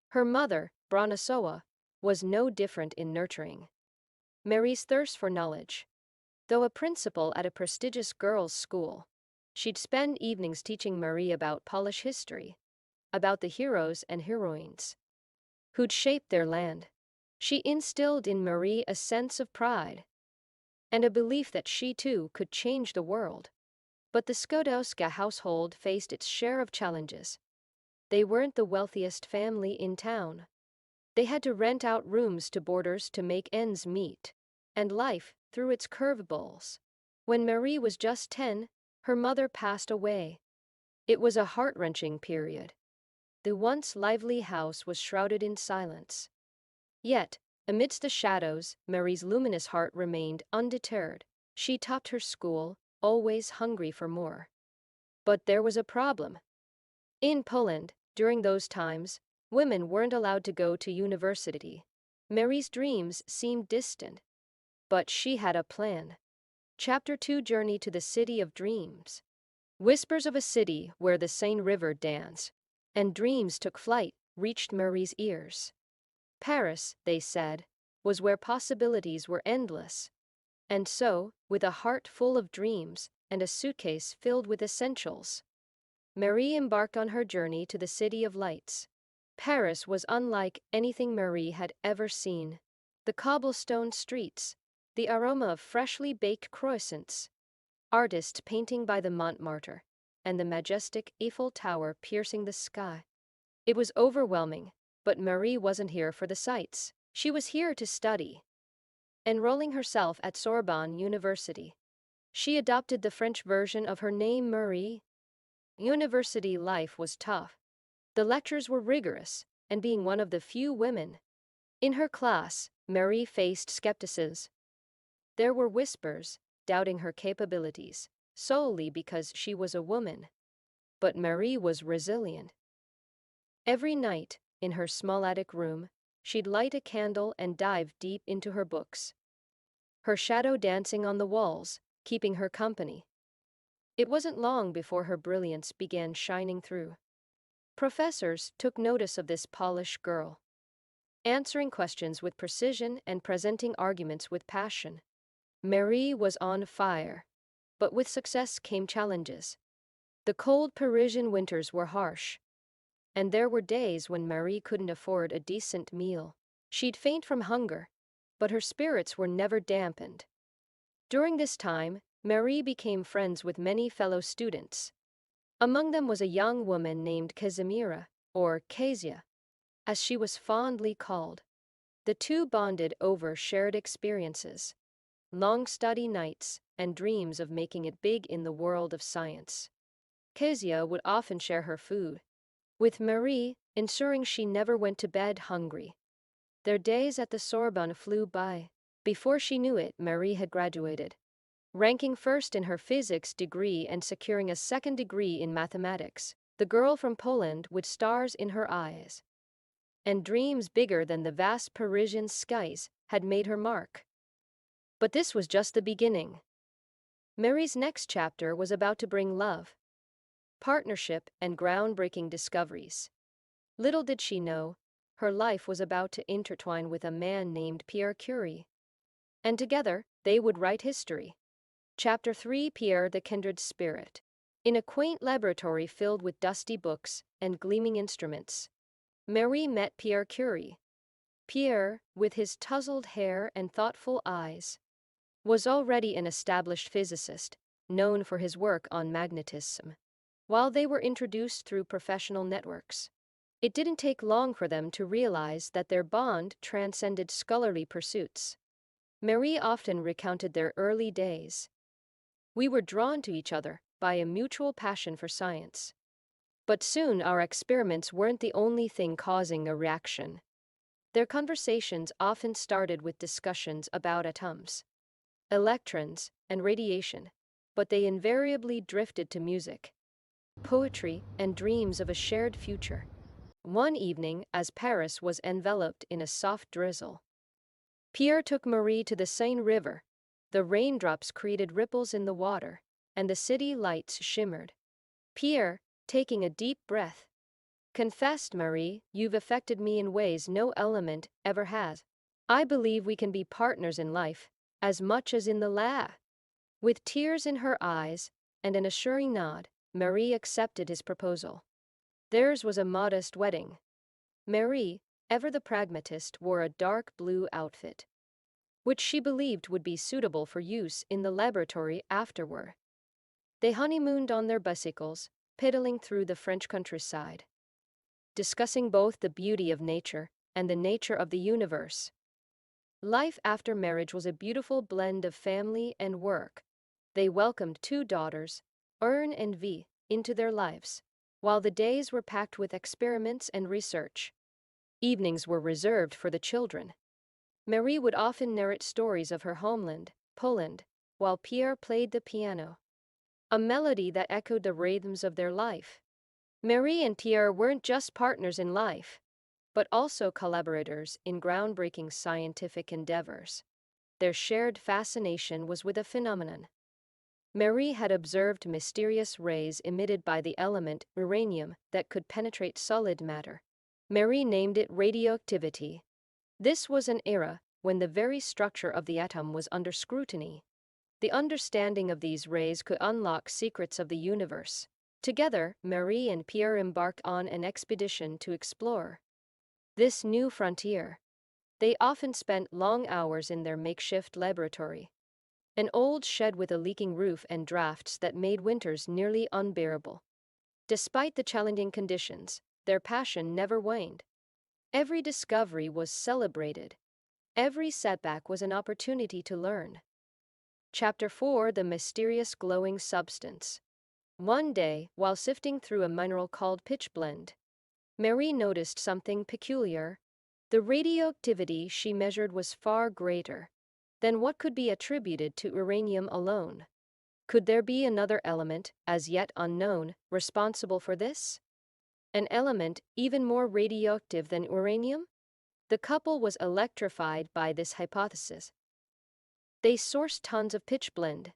Her mother, Bronislawa, was no different in nurturing Marie's thirst for knowledge. Though a principal at a prestigious girls' school, she'd spend evenings teaching Marie about Polish history, about the heroes and heroines who'd shaped their land. She instilled in Marie a sense of pride and a belief that she too could change the world. But the Skłodowska household faced its share of challenges. They weren't the wealthiest family in town. They had to rent out rooms to boarders to make ends meet, and life threw its curveballs. When Marie was just 10, her mother passed away. It was a heart-wrenching period. The once lively house was shrouded in silence. Yet, amidst the shadows, Mary's luminous heart remained undeterred. She topped her school, always hungry for more. But there was a problem. In Poland, during those times, women weren't allowed to go to university. Mary's dreams seemed distant, but she had a plan. Chapter 2: Journey to the City of Dreams. Whispers of a city where the Seine River danced, and dreams took flight, reached Mary's ears. Paris, they said, was where possibilities were endless. And so, with a heart full of dreams and a suitcase filled with essentials, Marie embarked on her journey to the City of Lights. Paris was unlike anything Marie had ever seen. The cobblestone streets, the aroma of freshly baked croissants, artists painting by the Montmartre, and the majestic Eiffel Tower piercing the sky. It was overwhelming, but Marie wasn't here for the sights. She was here to study. Enrolling herself at Sorbonne University, she adopted the French version of her name, Marie. University life was tough. The lectures were rigorous, and being one of the few women in her class, Marie faced skepticism. There were whispers, doubting her capabilities, solely because she was a woman. But Marie was resilient. Every night, in her small attic room, she'd light a candle and dive deep into her books, her shadow dancing on the walls, keeping her company. It wasn't long before her brilliance began shining through. Professors took notice of this polished girl, answering questions with precision and presenting arguments with passion. Marie was on fire. But with success came challenges. The cold Parisian winters were harsh, and there were days when Marie couldn't afford a decent meal. She'd faint from hunger, but her spirits were never dampened. During this time, Marie became friends with many fellow students. Among them was a young woman named Casimira, or Kezia, as she was fondly called. The two bonded over shared experiences, long study nights, and dreams of making it big in the world of science. Kezia would often share her food with Marie, ensuring she never went to bed hungry. Their days at the Sorbonne flew by. Before she knew it, Marie had graduated, ranking first in her physics degree and securing a second degree in mathematics. The girl from Poland with stars in her eyes and dreams bigger than the vast Parisian skies had made her mark. But this was just the beginning. Mary's next chapter was about to bring love, partnership, and groundbreaking discoveries. Little did she know, her life was about to intertwine with a man named Pierre Curie. And together, they would write history. Chapter 3: Pierre the Kindred Spirit. In a quaint laboratory filled with dusty books and gleaming instruments, Marie met Pierre Curie. Pierre, with his tousled hair and thoughtful eyes, was already an established physicist, known for his work on magnetism. While they were introduced through professional networks, it didn't take long for them to realize that their bond transcended scholarly pursuits. Marie often recounted their early days. We were drawn to each other by a mutual passion for science. But soon our experiments weren't the only thing causing a reaction. Their conversations often started with discussions about atoms, electrons, and radiation, but they invariably drifted to music, poetry, and dreams of a shared future. One evening, as Paris was enveloped in a soft drizzle, Pierre took Marie to the Seine River. The raindrops created ripples in the water, and the city lights shimmered. Pierre, taking a deep breath, confessed, "Marie, you've affected me in ways no element ever has. I believe we can be partners in life, as much as in the lab." With tears in her eyes and an assuring nod, Marie accepted his proposal. Theirs was a modest wedding. Marie, ever the pragmatist, wore a dark blue outfit, which she believed would be suitable for use in the laboratory afterward. They honeymooned on their bicycles, pedaling through the French countryside, discussing both the beauty of nature and the nature of the universe. Life after marriage was a beautiful blend of family and work. They welcomed 2 daughters, Ern and Vi, into their lives, while the days were packed with experiments and research. Evenings were reserved for the children. Marie would often narrate stories of her homeland, Poland, while Pierre played the piano, a melody that echoed the rhythms of their life. Marie and Pierre weren't just partners in life, but also collaborators in groundbreaking scientific endeavors. Their shared fascination was with a phenomenon. Marie had observed mysterious rays emitted by the element uranium that could penetrate solid matter. Marie named it radioactivity. This was an era when the very structure of the atom was under scrutiny. The understanding of these rays could unlock secrets of the universe. Together, Marie and Pierre embarked on an expedition to explore this new frontier. They often spent long hours in their makeshift laboratory, an old shed with a leaking roof and drafts that made winters nearly unbearable. Despite the challenging conditions, their passion never waned. Every discovery was celebrated. Every setback was an opportunity to learn. Chapter 4: The Mysterious Glowing Substance. One day, while sifting through a mineral called pitchblende, Marie noticed something peculiar. The radioactivity she measured was far greater than what could be attributed to uranium alone. Could there be another element, as yet unknown, responsible for this? An element even more radioactive than uranium? The couple was electrified by this hypothesis. They sourced tons of pitchblende,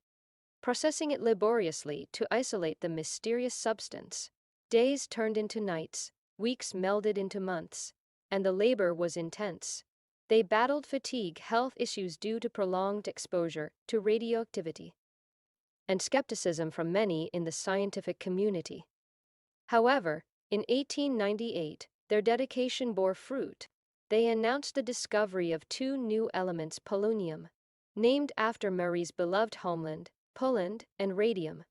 processing it laboriously to isolate the mysterious substance. Days turned into nights, weeks melded into months, and the labor was intense. They battled fatigue, health issues due to prolonged exposure to radioactivity, and skepticism from many in the scientific community. However, in 1898, their dedication bore fruit. They announced the discovery of two new elements, polonium, named after Marie's beloved homeland, Poland, and radium,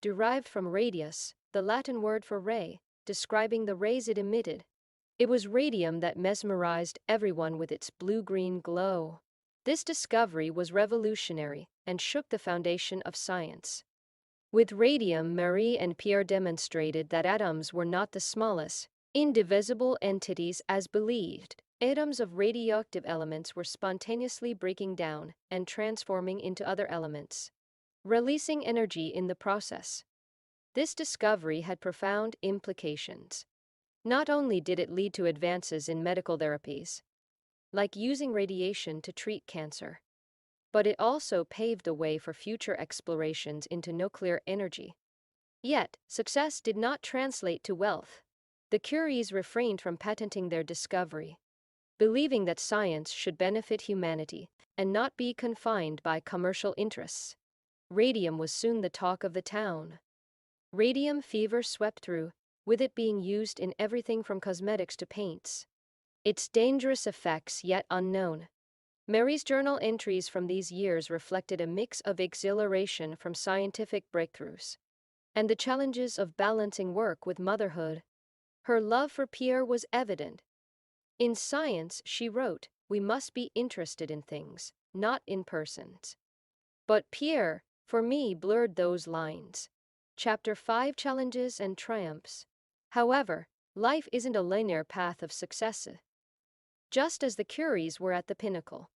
derived from radius, the Latin word for ray, describing the rays it emitted. It was radium that mesmerized everyone with its blue-green glow. This discovery was revolutionary and shook the foundation of science. With radium, Marie and Pierre demonstrated that atoms were not the smallest, indivisible entities as believed. Atoms of radioactive elements were spontaneously breaking down and transforming into other elements, releasing energy in the process. This discovery had profound implications. Not only did it lead to advances in medical therapies, like using radiation to treat cancer, but it also paved the way for future explorations into nuclear energy. Yet, success did not translate to wealth. The Curies refrained from patenting their discovery, believing that science should benefit humanity and not be confined by commercial interests. Radium was soon the talk of the town. Radium fever swept through, with it being used in everything from cosmetics to paints. Its dangerous effects yet unknown. Marie's journal entries from these years reflected a mix of exhilaration from scientific breakthroughs and the challenges of balancing work with motherhood. Her love for Pierre was evident. In science, she wrote, we must be interested in things, not in persons. But Pierre, for me, blurred those lines. Chapter 5: Challenges and Triumphs. However, life isn't a linear path of success. Just as the Curies were at the pinnacle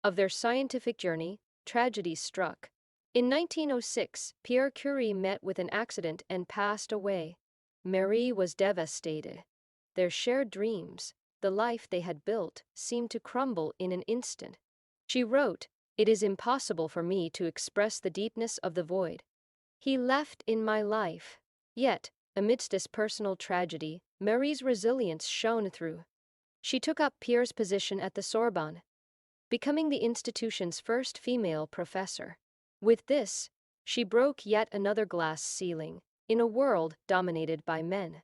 of their scientific journey, tragedy struck. In 1906, Pierre Curie met with an accident and passed away. Marie was devastated. Their shared dreams, the life they had built, seemed to crumble in an instant. She wrote, "It is impossible for me to express the deepness of the void he left in my life." Yet, amidst this personal tragedy, Marie's resilience shone through. She took up Pierre's position at the Sorbonne, becoming the institution's first female professor. With this, she broke yet another glass ceiling in a world dominated by men.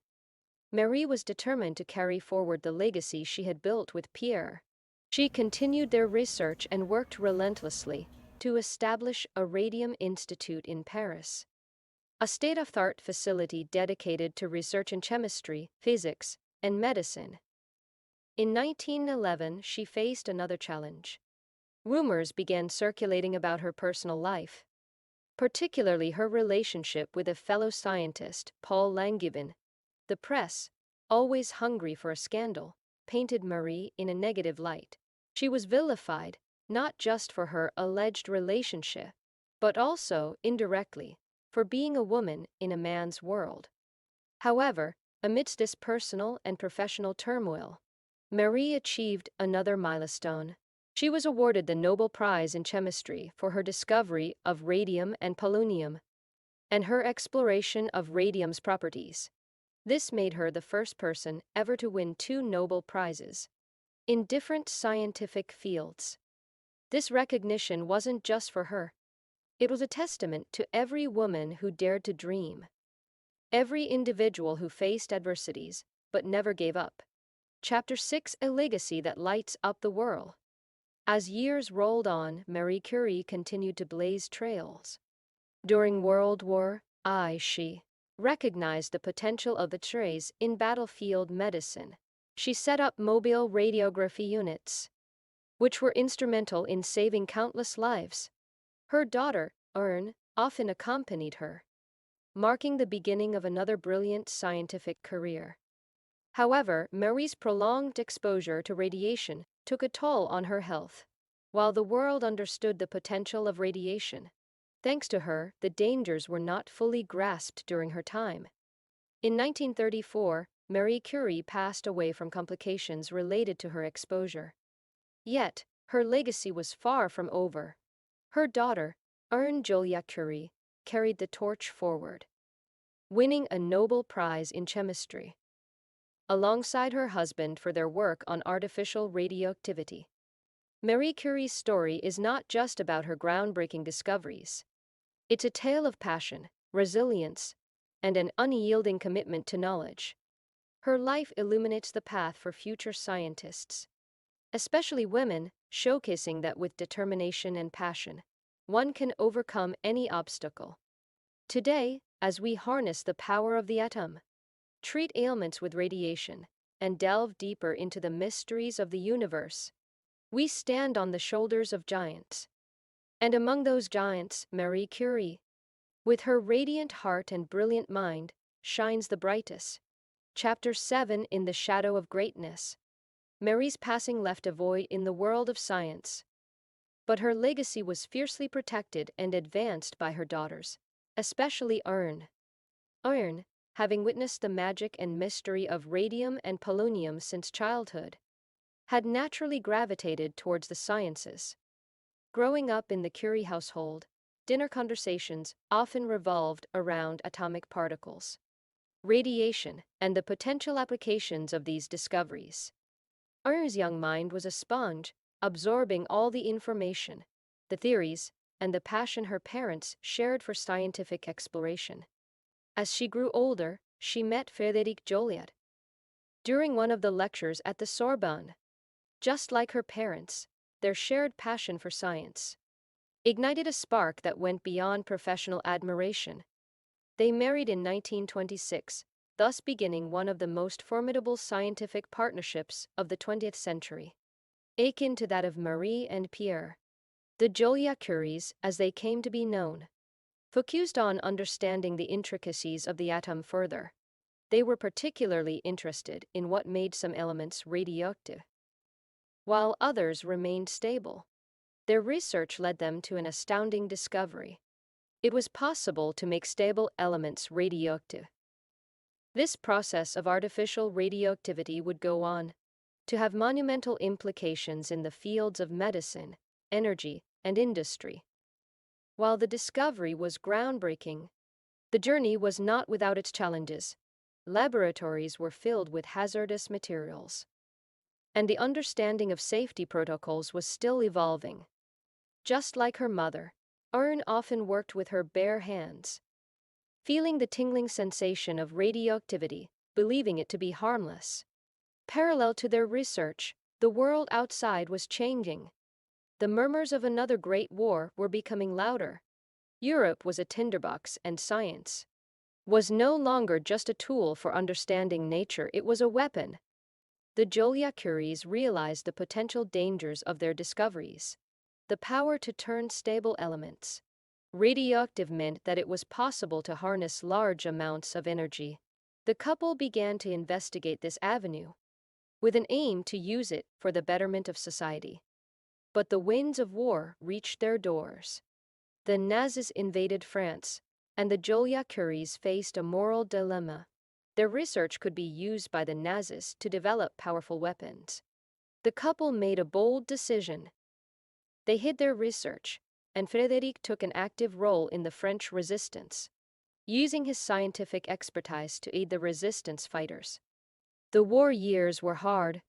Marie was determined to carry forward the legacy she had built with Pierre. She continued their research and worked relentlessly to establish a Radium Institute in Paris, a state-of-the-art facility dedicated to research in chemistry, physics, and medicine. In 1911, she faced another challenge. Rumors began circulating about her personal life, particularly her relationship with a fellow scientist, Paul Langevin. The press, always hungry for a scandal, painted Marie in a negative light. She was vilified, not just for her alleged relationship, but also, indirectly, for being a woman in a man's world. However, amidst this personal and professional turmoil, Marie achieved another milestone. She was awarded the Nobel Prize in Chemistry for her discovery of radium and polonium, and her exploration of radium's properties. This made her the first person ever to win 2 Nobel Prizes in different scientific fields. This recognition wasn't just for her. It was a testament to every woman who dared to dream, every individual who faced adversities but never gave up. Chapter 6: A Legacy That Lights Up the World. As years rolled on, Marie Curie continued to blaze trails. During World War I, she recognized the potential of the X-rays in battlefield medicine. She set up mobile radiography units, which were instrumental in saving countless lives. Her daughter, Ern, often accompanied her, marking the beginning of another brilliant scientific career. However, Marie's prolonged exposure to radiation took a toll on her health. While the world understood the potential of radiation, thanks to her, the dangers were not fully grasped during her time. In 1934, Marie Curie passed away from complications related to her exposure. Yet, her legacy was far from over. Her daughter, Ern Julia Curie, carried the torch forward, winning a Nobel Prize in Chemistry alongside her husband for their work on artificial radioactivity. Marie Curie's story is not just about her groundbreaking discoveries. It's a tale of passion, resilience, and an unyielding commitment to knowledge. Her life illuminates the path for future scientists, especially women, showcasing that with determination and passion, one can overcome any obstacle. Today, as we harness the power of the atom, treat ailments with radiation, and delve deeper into the mysteries of the universe, we stand on the shoulders of giants. And among those giants, Marie Curie, with her radiant heart and brilliant mind, shines the brightest. Chapter 7: In the Shadow of Greatness. Marie's passing left a void in the world of science, but her legacy was fiercely protected and advanced by her daughters, especially Ern. Ern, having witnessed the magic and mystery of radium and polonium since childhood, had naturally gravitated towards the sciences. Growing up in the Curie household, dinner conversations often revolved around atomic particles, radiation, and the potential applications of these discoveries. Ern's young mind was a sponge, absorbing all the information, the theories, and the passion her parents shared for scientific exploration. As she grew older, she met Frédéric Joliot during one of the lectures at the Sorbonne. Just like her parents, their shared passion for science ignited a spark that went beyond professional admiration. They married in 1926, thus beginning one of the most formidable scientific partnerships of the 20th century, akin to that of Marie and Pierre. The Joliot Curies, as they came to be known, focused on understanding the intricacies of the atom further. They were particularly interested in what made some elements radioactive, while others remained stable. Their research led them to an astounding discovery. It was possible to make stable elements radioactive. This process of artificial radioactivity would go on to have monumental implications in the fields of medicine, energy, and industry. While the discovery was groundbreaking, the journey was not without its challenges. Laboratories were filled with hazardous materials, and the understanding of safety protocols was still evolving. Just like her mother, Ern often worked with her bare hands, feeling the tingling sensation of radioactivity, believing it to be harmless. Parallel to their research, the world outside was changing. The murmurs of another great war were becoming louder. Europe was a tinderbox, and science was no longer just a tool for understanding nature, it was a weapon. The Joliot Curies realized the potential dangers of their discoveries. The power to turn stable elements radioactive meant that it was possible to harness large amounts of energy. The couple began to investigate this avenue, with an aim to use it for the betterment of society. But the winds of war reached their doors. The Nazis invaded France, and the Joliot-Curies faced a moral dilemma. Their research could be used by the Nazis to develop powerful weapons. The couple made a bold decision. They hid their research, and Frédéric took an active role in the French resistance, using his scientific expertise to aid the resistance fighters. The war years were hard.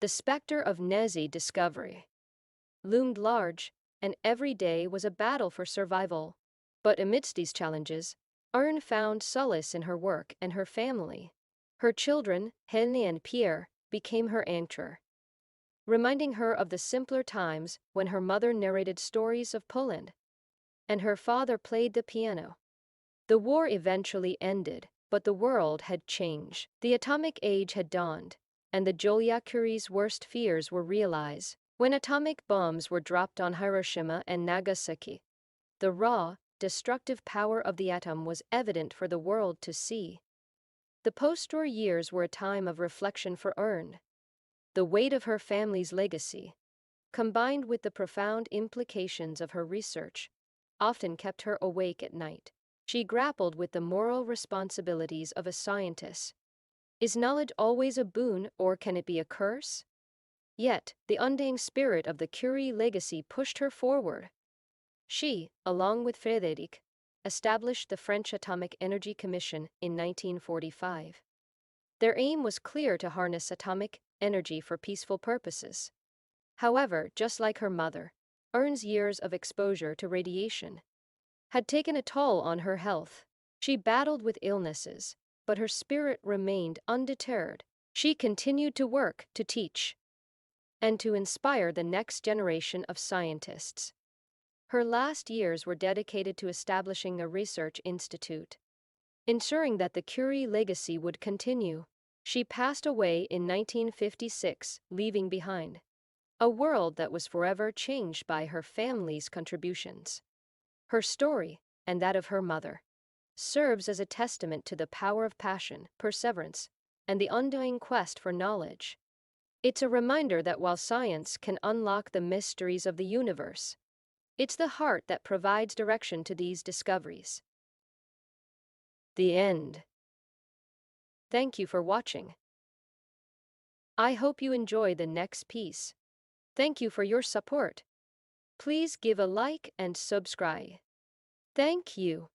The specter of Nazi discovery loomed large, and every day was a battle for survival. But amidst these challenges, Anne found solace in her work and her family. Her children, Henri and Pierre, became her anchor, reminding her of the simpler times when her mother narrated stories of Poland and her father played the piano. The war eventually ended, but the world had changed. The atomic age had dawned, and the Joliot-Curie's worst fears were realized. When atomic bombs were dropped on Hiroshima and Nagasaki, the raw, destructive power of the atom was evident for the world to see. The post-war years were a time of reflection for Anne. The weight of her family's legacy, combined with the profound implications of her research, often kept her awake at night. She grappled with the moral responsibilities of a scientist. Is knowledge always a boon, or can it be a curse? Yet, the undying spirit of the Curie legacy pushed her forward. She, along with Frédéric, established the French Atomic Energy Commission in 1945. Their aim was clear: to harness atomic energy for peaceful purposes. However, just like her mother, Anne's years of exposure to radiation had taken a toll on her health. She battled with illnesses, but her spirit remained undeterred. She continued to work, to teach, and to inspire the next generation of scientists. Her last years were dedicated to establishing a research institute, ensuring that the Curie legacy would continue. She passed away in 1956, leaving behind a world that was forever changed by her family's contributions. Her story, and that of her mother, serves as a testament to the power of passion, perseverance, and the undying quest for knowledge. It's a reminder that while science can unlock the mysteries of the universe, it's the heart that provides direction to these discoveries. The end. Thank you for watching. I hope you enjoy the next piece. Thank you for your support. Please give a like and subscribe. Thank you.